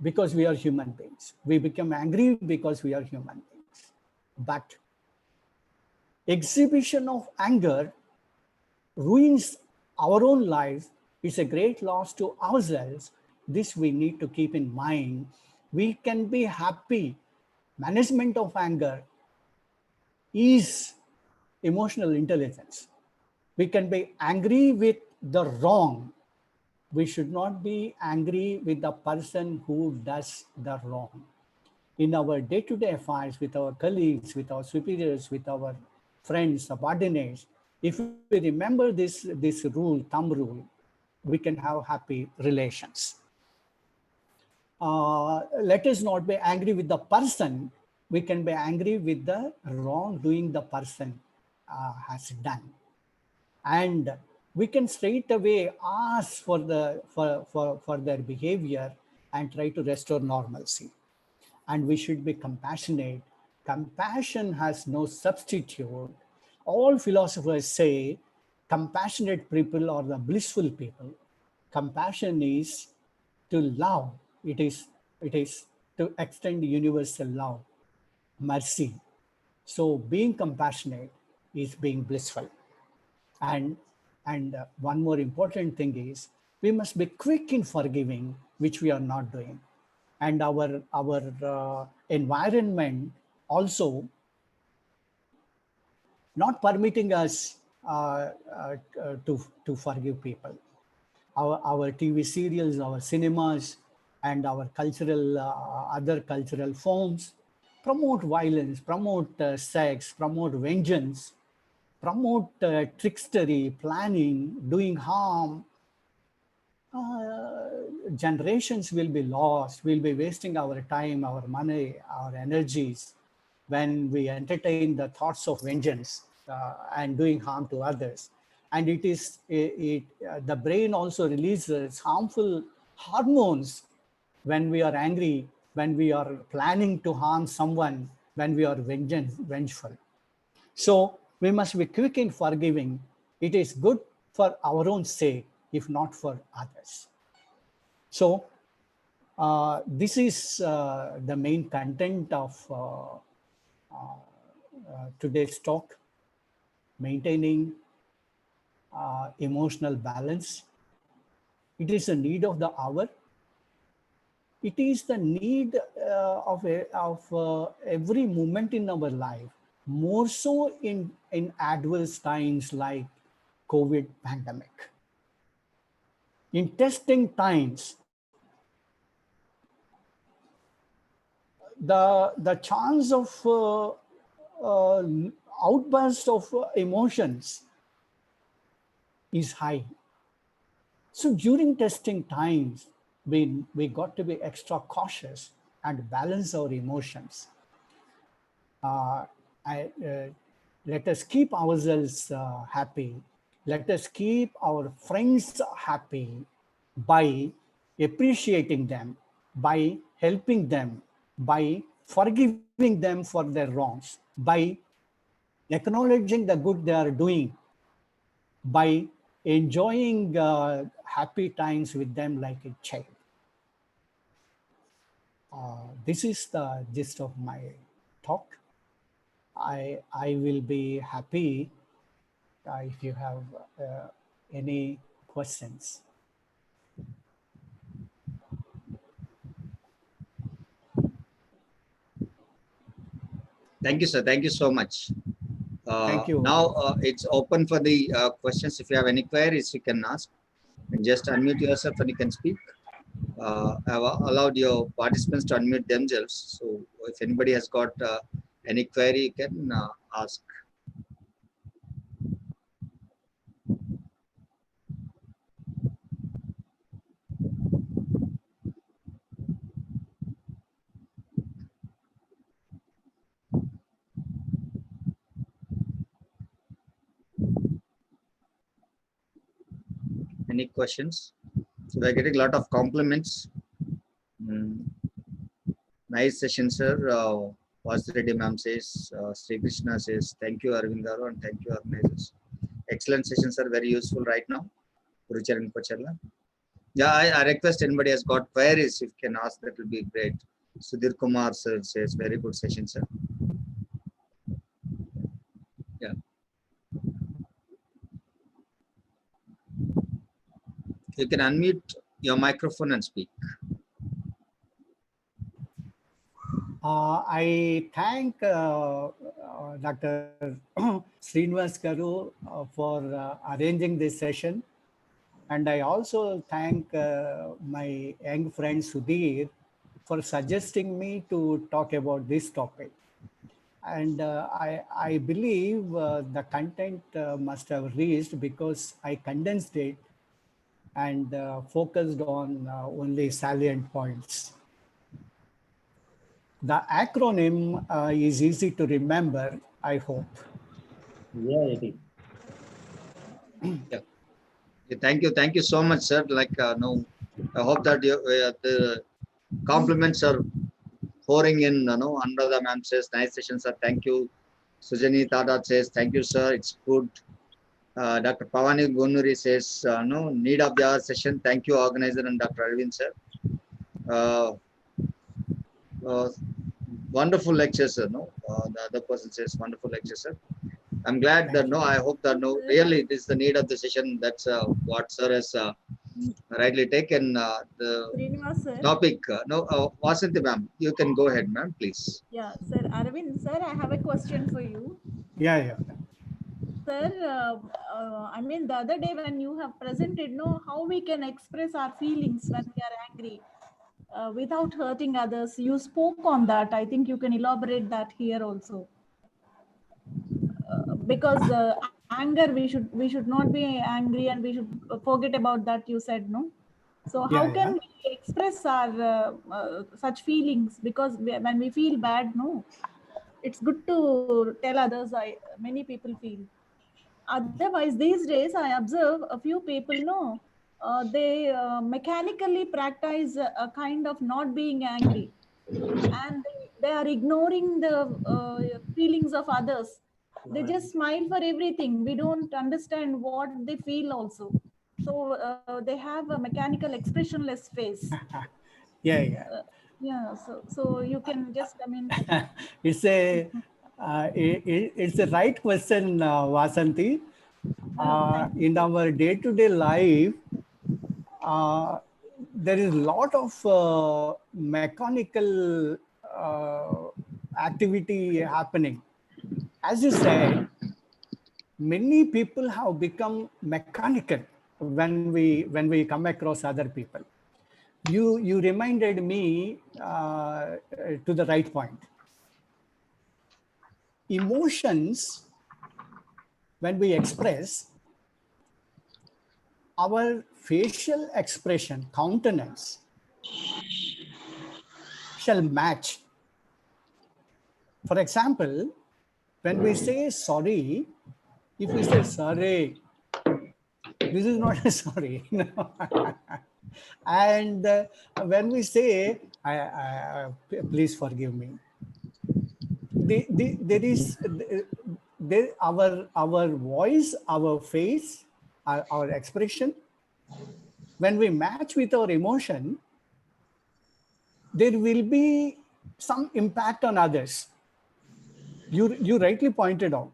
because we are human beings. We become angry because we are human beings. But exhibition of anger ruins our own life. It's a great loss to ourselves. This we need to keep in mind. We can be happy. Management of anger is emotional intelligence. We can be angry with the wrong. We should not be angry with the person who does the wrong. In our day-to-day affairs, with our colleagues, with our superiors, with our friends, subordinates, if we remember this rule, thumb rule, we can have happy relations. Let us not be angry with the person. We can be angry with the wrongdoing the person has done. And we can straight away ask for their behavior and try to restore normalcy. And we should be compassionate. Compassion has no substitute. All philosophers say compassionate people are the blissful people. Compassion is to love. It is to extend universal love, mercy. So being compassionate is being blissful. And one more important thing is we must be quick in forgiving, which we are not doing. And our environment also not permitting us to forgive people. Our TV serials, our cinemas, and our cultural other cultural forms promote violence, promote sex, promote vengeance, promote trickstery, planning, doing harm. Generations will be lost. We'll be wasting our time, our money, our energies when we entertain the thoughts of vengeance and doing harm to others. And the brain also releases harmful hormones when we are angry, when we are planning to harm someone, when we are vengeful. So we must be quick in forgiving. It is good for our own sake, if not for others. So this is the main content of today's talk, maintaining emotional balance. It is a need of the hour. It is the need of every moment in our life, more so in adverse times like COVID pandemic. In testing times, the chance of outburst of emotions is high. So during testing times, we got to be extra cautious and balance our emotions. Let us keep ourselves happy. Let us keep our friends happy by appreciating them, by helping them, by forgiving them for their wrongs, by acknowledging the good they are doing, by enjoying happy times with them like a child. This is the gist of my talk. I will be happy if you have any questions. Thank you, sir. Thank you so much. Thank you. Now it's open for the questions. If you have any queries, you can ask. And just unmute yourself and you can speak. I've allowed your participants to unmute themselves. So if anybody has got any query, you can ask. Any questions? So we're getting a lot of compliments. Nice session, sir. Vasureddy ma'am says, Sri Krishna says, thank you, Arvind Garu, and thank you, organizers. Excellent sessions are very useful right now. Gurucharan Pacharla. Yeah, I request anybody has got queries, if you can ask, that will be great. Sudhir Kumar sir says, very good session, sir. Yeah. You can unmute your microphone and speak. I thank Dr. Srinivas Garu for arranging this session. And I also thank my young friend Sudhir for suggesting me to talk about this topic. And I believe the content must have reached because I condensed it and focused on only salient points. The acronym is easy to remember, I hope. Yeah, it is. Yeah. Thank you so much, sir. No, I hope that the compliments are pouring in. Anuradha ma'am says, nice session, sir. Thank you. Sujani Tada says, thank you, sir. It's good. Dr. Pavani Gunuri says, no, need of the hour session. Thank you, organizer and Dr. Arvind, sir. Wonderful lecture, sir. No, the other person says, wonderful lecture, sir. I'm glad that, I hope that, really, this is the need of the session. That's what sir has rightly taken the topic. Vasanthi ma'am, you can go ahead, ma'am, please. Yeah, sir. Arvind, sir, I have a question for you. Yeah. Sir, I mean, the other day when you have presented, how we can express our feelings when we are angry without hurting others. You spoke on that. I think you can elaborate that here also. Because anger, we should not be angry and we should forget about that. You said no. So how can we express our such feelings? Because when we feel bad, it's good to tell others. Many people feel. Otherwise, these days I observe a few people. They mechanically practice a kind of not being angry, and they are ignoring the feelings of others. They just smile for everything. We don't understand what they feel also. So they have a mechanical expressionless face. Yeah. Yeah, so you can just, It's it's a right question, Vasanthi. In our day-to-day life, there is a lot of mechanical activity happening. As you said, many people have become mechanical when we come across other people. You reminded me to the right point. Emotions, when we express, our facial expression, countenance, shall match. For example, when we say sorry, if we say sorry, this is not a sorry. And when we say, please forgive me, there is our voice, our face, our expression. When we match with our emotion, there will be some impact on others. You rightly pointed out.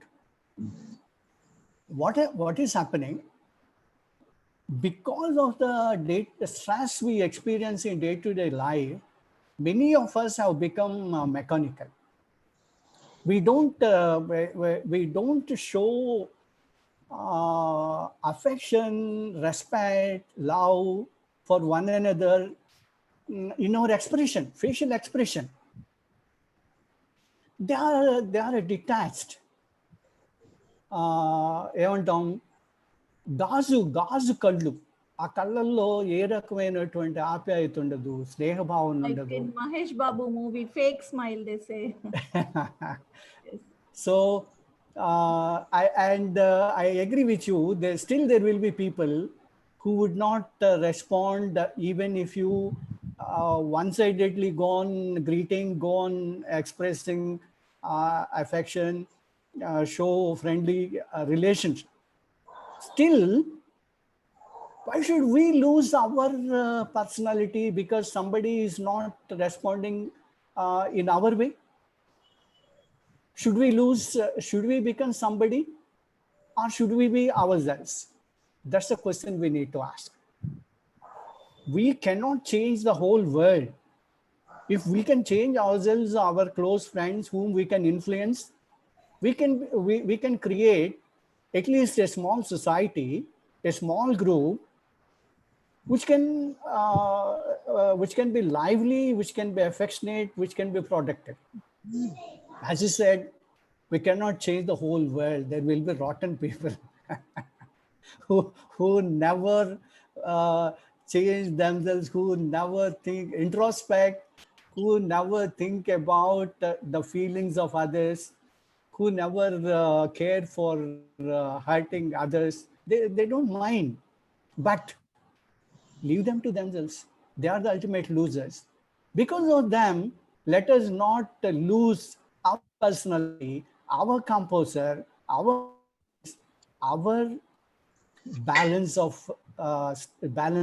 What is happening? Because of the stress we experience in day-to-day life, many of us have become mechanical. We don't show affection, respect, love for one another in our expression, facial expression. They are detached. ఏమంటాం గాజు కళ్ళు, ఆ కళ్ళల్లో ఏ రకమైనటువంటి ఆప్యాయత ఉండదు, స్నేహభావం ఉండదు. in Mahesh Babu movie, fake smile, they say. Yes. So I agree with you. There will be people who would not respond even if you one-sidedly go on greeting, go on expressing affection, show friendly relationship. Still, why should we lose our personality because somebody is not responding in our way? Should we lose, should we become somebody, or should we be ourselves? That's the question we need to ask. We cannot change the whole world. If we can change ourselves, our close friends whom we can influence, we can create at least a small society, a small group, which can be lively, which can be affectionate, which can be productive. As you said, we cannot change the whole world. There will be rotten people who never change themselves, who never think, introspect, who never think about the feelings of others, who never care for hurting others. They don't mind, but leave them to themselves. They are the ultimate losers. Because of them, let us not lose our personality, our composure, our balanced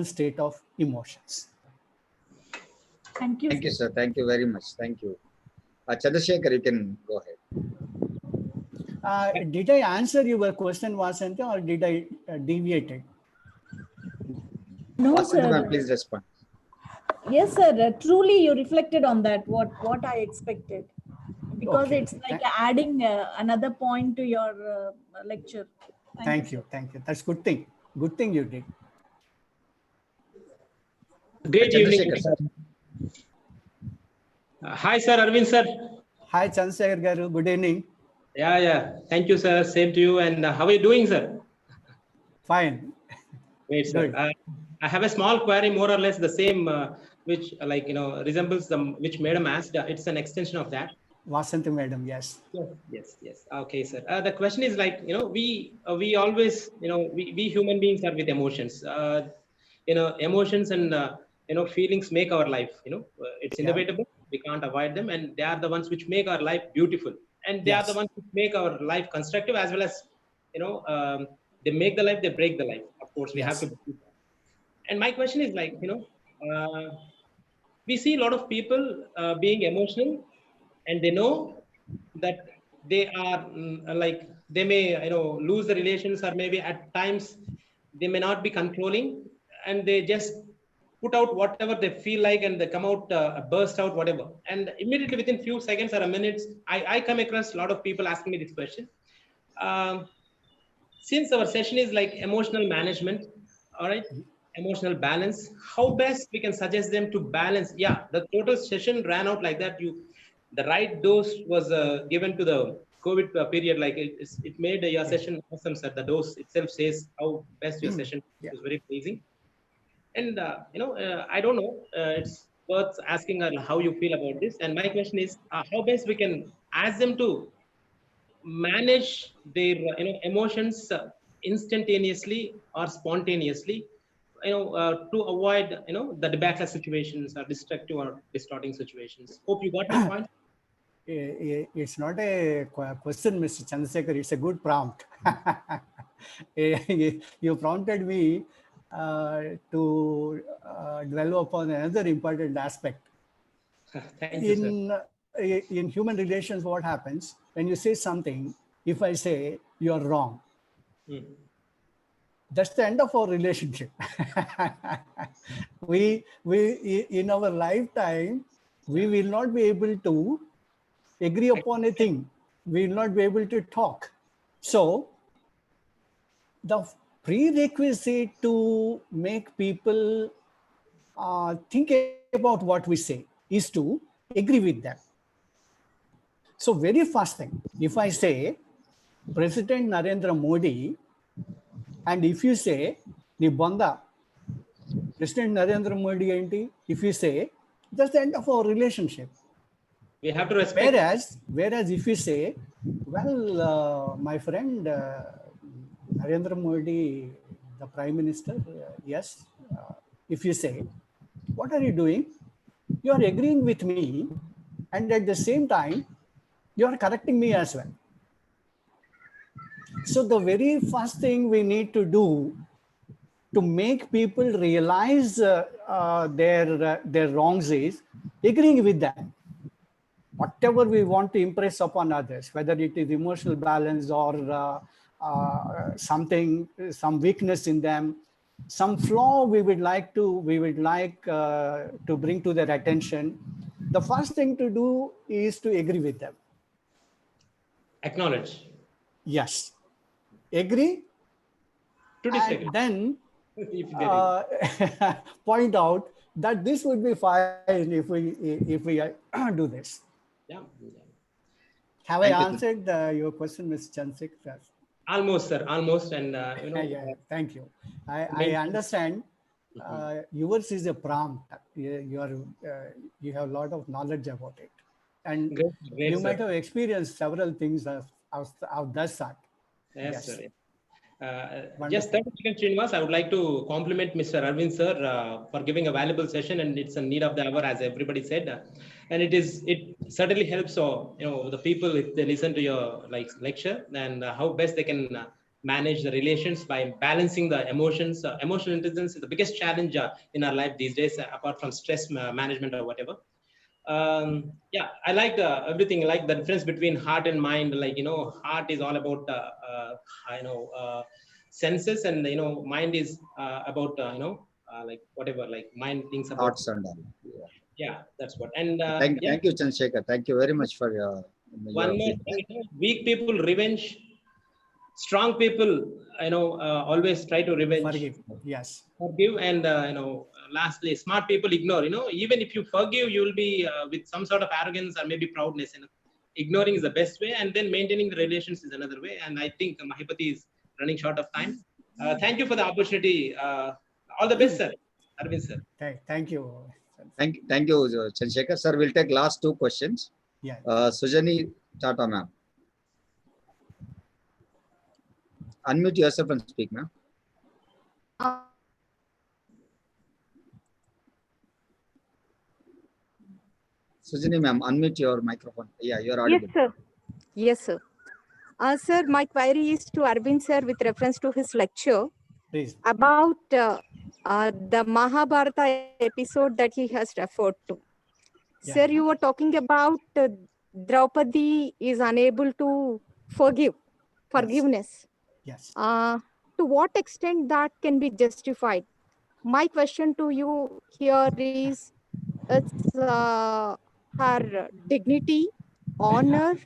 state of emotions. Thank you. Thank you, sir. Thank you very much. Thank you. Chandrasekhar, you can go ahead. Did I answer your question, Vasanta, or did I deviate it? No, Vasanthi ma'am, sir. please respond. Yes, sir. Truly, you reflected on that. What I expected, because Okay. it's like adding another point to your lecture. Thank sir. you. Thank you. That's good thing. Good thing you did. Great evening. Chandrasekhar, sir. Hi, sir. Arvind, sir. Hi, Chandrasekhar Garu. Good evening. Yeah. Thank you, sir. Same to you. And how are you doing, sir? Fine. Great, sir. Good. I have a small query, more or less the same, which resembles which Madam asked. It's an extension of that. Vasanthi madam, yes. Yes. Okay, sir. The question is we always, we human beings are with emotions. Emotions and feelings make our life. It's inevitable. We can't avoid them, and they are the ones which make our life beautiful, and they are the ones which make our life constructive, as well as they make the life, they break the life. Of course, we have to do that. And my question is we see a lot of people being emotional, and they know that they are they may lose the relations, or maybe at times they may not be controlling, and they just put out whatever they feel like, and they come out burst out whatever, and immediately within few seconds or a minutes, I come across a lot of people asking me this question. Since our session is like emotional management, all right, emotional balance, how best we can suggest them to balance? Yeah, the total session ran out like that. The right dose was given to the COVID period. Like it made your session awesome, sir. The dose itself says how best your session was very pleasing. And I don't know. It's worth asking how you feel about this. And my question is, how best we can ask them to manage their emotions instantaneously or spontaneously, to avoid the debacle situations or destructive or distorting situations. Hope you got my point. It's not a question, Mr. Chandrasekhar. It's a good prompt. You prompted me to dwell upon another important aspect. Thank you, sir. In human relations, what happens when you say something? If I say you're wrong, that's the end of our relationship. we in our lifetime, we will not be able to agree upon a thing. We will not be able to talk. So the prerequisite to make people think about what we say is to agree with them. So very first thing, if I say President Narendra Modi, and if you say ni banda, President Narendra Modi enti, if you say, that's the end of our relationship. We have to respect. Whereas if you say, well, my friend Narendra Modi the Prime Minister, yes, if you say, what are you doing? You are agreeing with me, and at the same time, you are correcting me as well. So the very first thing we need to do to make people realize their wrongs is agreeing with them. Whatever we want to impress upon others, whether it is emotional balance or some weakness in them, some flaw we would like to bring to their attention. The first thing to do is to agree with them. Acknowledge. Yes, agree, To disagree. and then If there is. point out that this would be fine if we do this. Yeah. Have Thank I you. answered your question, Ms. Chandrasekhar? Almost, sir. Almost. And, Yeah, thank you. I Main- understand yours is a prompt. You have a lot of knowledge about it. And Great, great, you sir. might have experienced several things of that sort. Yes, Yes. sir. Wonderful. Just 30 seconds, Srinivas. I would like to compliment Mr. Arvind, sir, for giving a valuable session, and it's a need of the hour, as everybody said. And it certainly helps, the people if they listen to your lecture, and how best they can manage the relations by balancing the emotions. Emotional intelligence is the biggest challenge in our life these days, apart from stress management or whatever. Yeah, I like everything, like the difference between heart and mind. Heart is all about senses, and mind is about whatever, like mind thinks about. Thoughts and all. Yeah, that's what. And Thank yeah, you, Chandrasekhar. Thank you very much for your one more feedback. thing, weak people revenge. Strong people, always try to revenge. Forgive. Yes. Forgive, and lastly, smart people ignore. Even if you forgive, you will be with some sort of arrogance or maybe proudness. Ignoring is the best way, and then maintaining the relations is another way. And I think Mahipati is running short of time. Thank you for the opportunity. All the best, sir. Arvind, sir. Thank you. Thank you, Chandrasekhar. Sir, we'll take last two questions. Yeah. Sujani Tata, ma'am. Unmute yourself and speak, ma'am. Sujani, ma'am, unmute your microphone. Yeah, you're audible. Yes, sir. Yes, sir. Sir, my query is to Arvind, sir, with reference to his lecture Please. about the Mahabharata episode that he has referred to. Yeah. Sir, you were talking about Draupadi is unable to forgiveness. Yes. To what extent that can be justified? My question to you here is, it's her dignity, honor,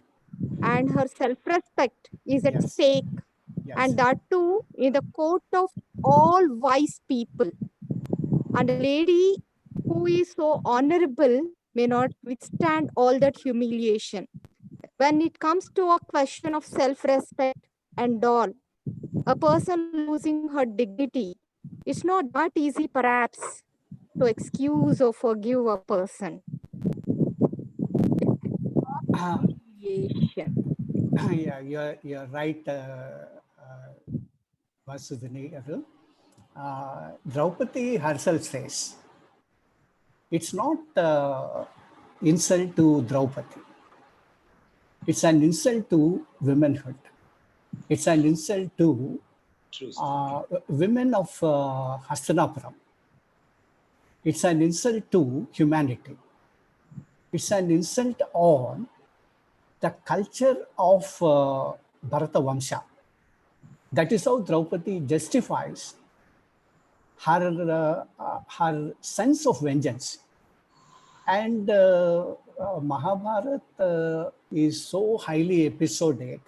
and her self-respect is at Yes. stake, Yes. and that too in the court of all wise people. And a lady who is so honorable may not withstand all that humiliation. When it comes to a question of self-respect and all, a person losing her dignity, it's not that easy perhaps to excuse or forgive a person. Humiliation. Yeah, you're right, Vasudhani. Draupadi herself says, it's not insult to Draupadi. It's an insult to womanhood. It's an insult to True. women of Hastinapuram. It's an insult to humanity. It's an insult on the culture of Bharata Vamsha. That is how Draupadi justifies her sense of vengeance. And Mahabharata is so highly episodic.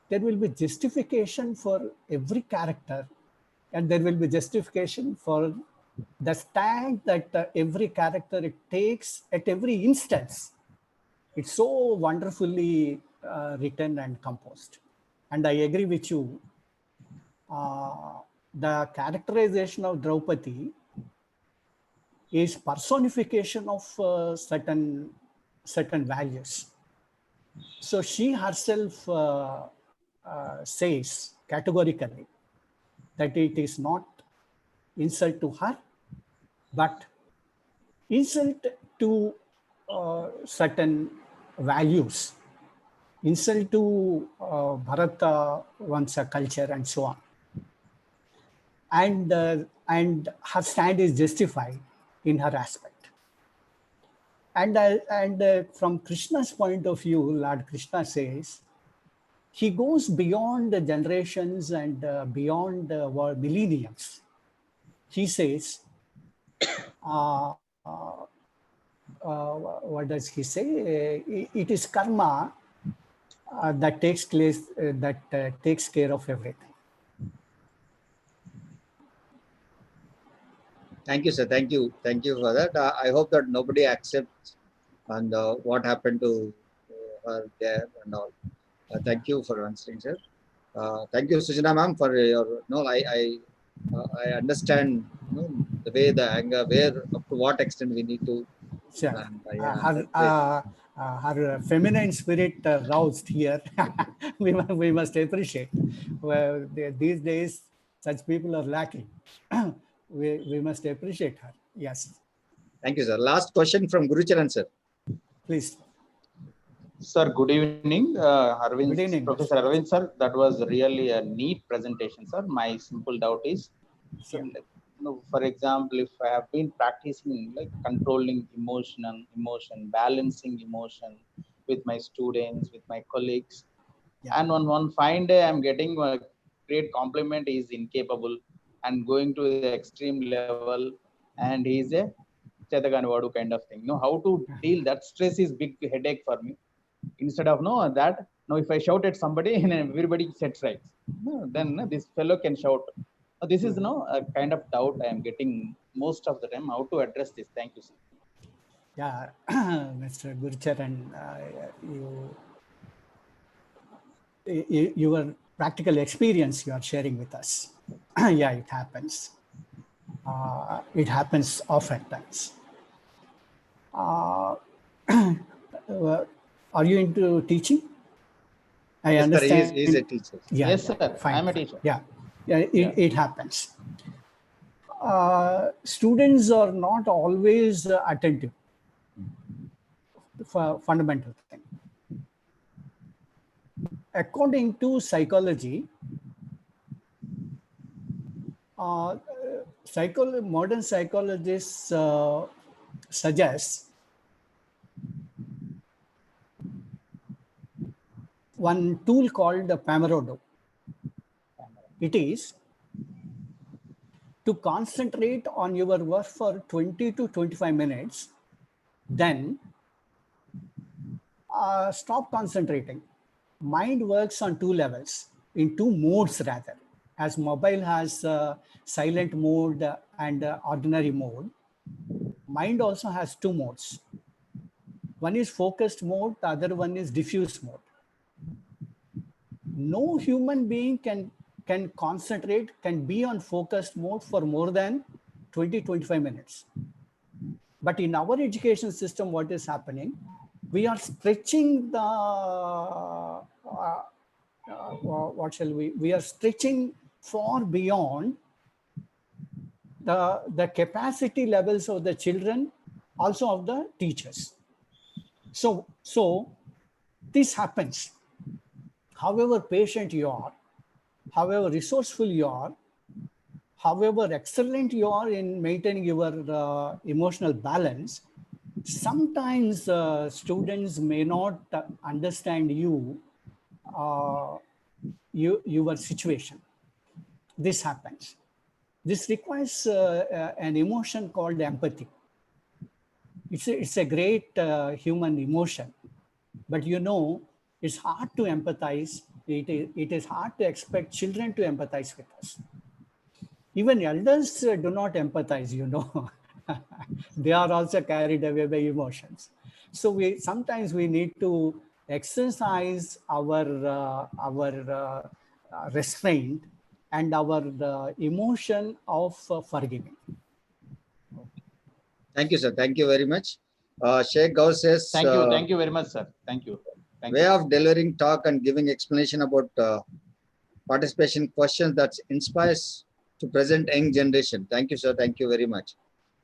There will be justification for every character, and there will be justification for the stand that every character takes at every instance. It's so wonderfully written and composed. And I agree with you. The characterization of Draupadi is personification of certain values. So she herself says categorically that it is not insult to her, but insult to certain values, insult to Bharata Vamsa culture and so on. And her stand is justified in her aspect. And from Krishna's point of view, Lord Krishna says, he goes beyond the generations and beyond millenniums. He says, what does he say? It is karma that takes place, takes care of everything. Thank you, sir. Thank you. Thank you for that. I hope that nobody accepts and what happened to her there and all. Thank you for answering, sir. Thank you, Sujana ma'am, for your. No, I understand, you know, the way the anger, where up to what extent we need to. Sure. And Her feminine spirit roused here. we must appreciate. Well, these days, such people are lacking. we must appreciate her. Yes. Thank you, sir. Last question from Gurucharan, sir. Please. Sir, good evening. Arvind, Good evening. Professor Arvind, sir. That was really a neat presentation, sir. My simple doubt is, sir, Yeah. like, you know, for example, if I have been practicing like controlling emotion, balancing emotion with my students, with my colleagues, Yeah. and on one fine day I'm getting a great compliment, he is incapable, and going to the extreme level, and he is a Chedaganwadu kind of thing. You know, how to deal that stress is big headache for me. Instead of if I shout at somebody and everybody sets right, then this fellow can shout. This is a kind of doubt I am getting most of the time. How to address this? Thank you, sir. Yeah, Mr. Gurcharan, your practical experience you are sharing with us. Yeah, it happens. It happens oftentimes. Are you into teaching? I Yes, sir, understand. he is a teacher. Yeah, Yes, yeah, sir. fine, I am a fine. teacher. Yeah, it happens. Students are not always attentive. Fundamental thing. According to psychology, modern psychologists suggest one tool called the Pomodoro. It is to concentrate on your work for 20 to 25 minutes, then stop concentrating. Mind works on two levels, in two modes rather. As mobile has silent mode and ordinary mode, mind also has two modes. One is focused mode, the other one is diffuse mode. No human being can concentrate, can be on focused mode for more than 20-25 minutes. But in our education system, what is happening? We are stretching the, we are stretching far beyond the capacity levels of the children, also of the teachers. So this happens. However patient you are, however resourceful you are, however excellent you are in maintaining your emotional balance, sometimes students may not understand your situation. This happens. This requires an emotion called empathy. It's a great human emotion, but it's hard to empathize. It is hard to expect children to empathize with us. Even elders do not empathize, They are also carried away by emotions. So sometimes we need to exercise our restraint and our emotion of forgiving. Thank you, sir. Thank you very much. Sheikh Gaur says, Thank you very much, sir. Thank you. Way of delivering talk and giving explanation about participation questions that inspires to present young generation. Thank you, sir. Thank you very much.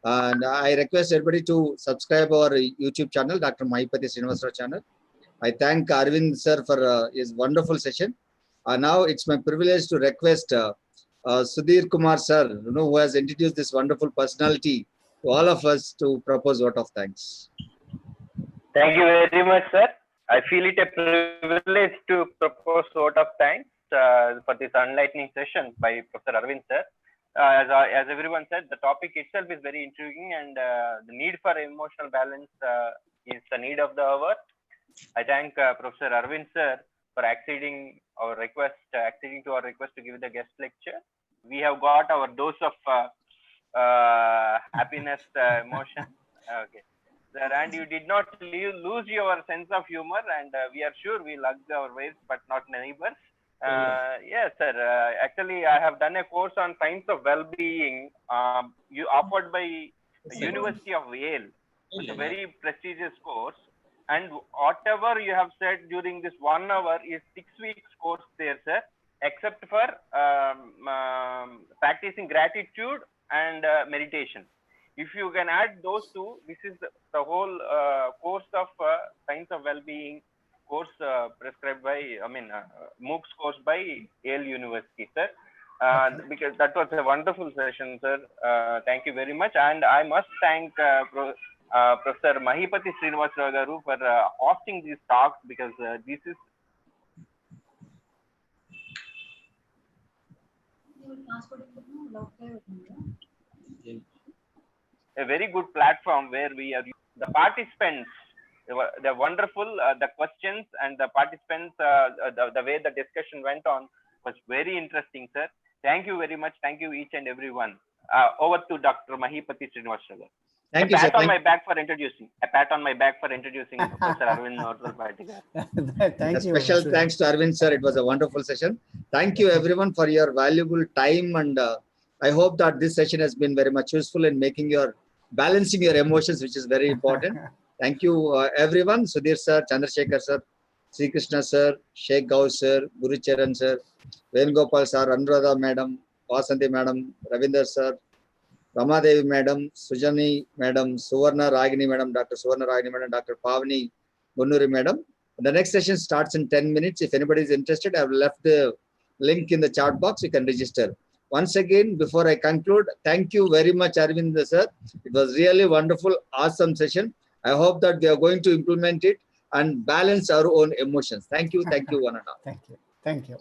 And I request everybody to subscribe our YouTube channel, Dr. Mahipati Srinivasarao channel. I thank Arvind sir for his wonderful session. Now it's my privilege to request Sudhir Kumar sir, who has introduced this wonderful personality to all of us, to propose vote of thanks. Thank you very much, sir. I feel it a privilege to propose vote of thanks for this enlightening session by Professor Arvind sir. As everyone said, the topic itself is very intriguing, and the need for emotional balance is the need of the hour. I thank Professor Arvind sir for acceding to our request to give the guest lecture. We have got our dose of happiness, emotion. Okay. Sir, and you did not lose your sense of humor, and we are sure we lugged our ways, but not neighbors. Yes, sir. Actually, I have done a course on science of well-being, offered by the University of Yale. It's a very prestigious course. And whatever you have said during this 1 hour is 6 weeks course there, sir, except for practicing gratitude and meditation. If you can add those two, this is the whole course of science of well-being course prescribed by, MOOCs course by Yale University, sir. Because that was a wonderful session, sir. Thank you very much. And I must thank Professor Mahipati Srinivasarao garu for hosting these talks, because this is a very good platform where we are the participants. They're wonderful. The questions and the participants, the way the discussion went on was very interesting, sir. Thank you very much. Thank you each and everyone. Over to Dr. Mahipati Srinivasarao. Thank you, sir. A pat on my back for introducing Professor Arvind Norval. Thank you. Special thanks to Arvind sir. It was a wonderful session. Thank you everyone for your valuable time, and I hope that this session has been very much useful in balancing your emotions, which is very important. Thank you everyone. Sudhir sir, Chandrasekhar sir, Sri Krishna sir, Sheikh Gau sir, Guru Charan sir, Venugopal sir, Anuradha madam, Vasanthi madam, Ravinder sir, Ramadevi madam, Sujani madam, Suvarna Ragini madam, Dr. Suvarna Ragini madam, Dr. Pavani Gunnuri madam. The next session starts in 10 minutes. If anybody is interested, I have left the link in the chat box. You can register. Once again, before I conclude, thank you very much, Arvind sir. It was really wonderful, awesome session. I hope that we are going to implement it and balance our own emotions. Thank you, one and all. Thank you. Thank you.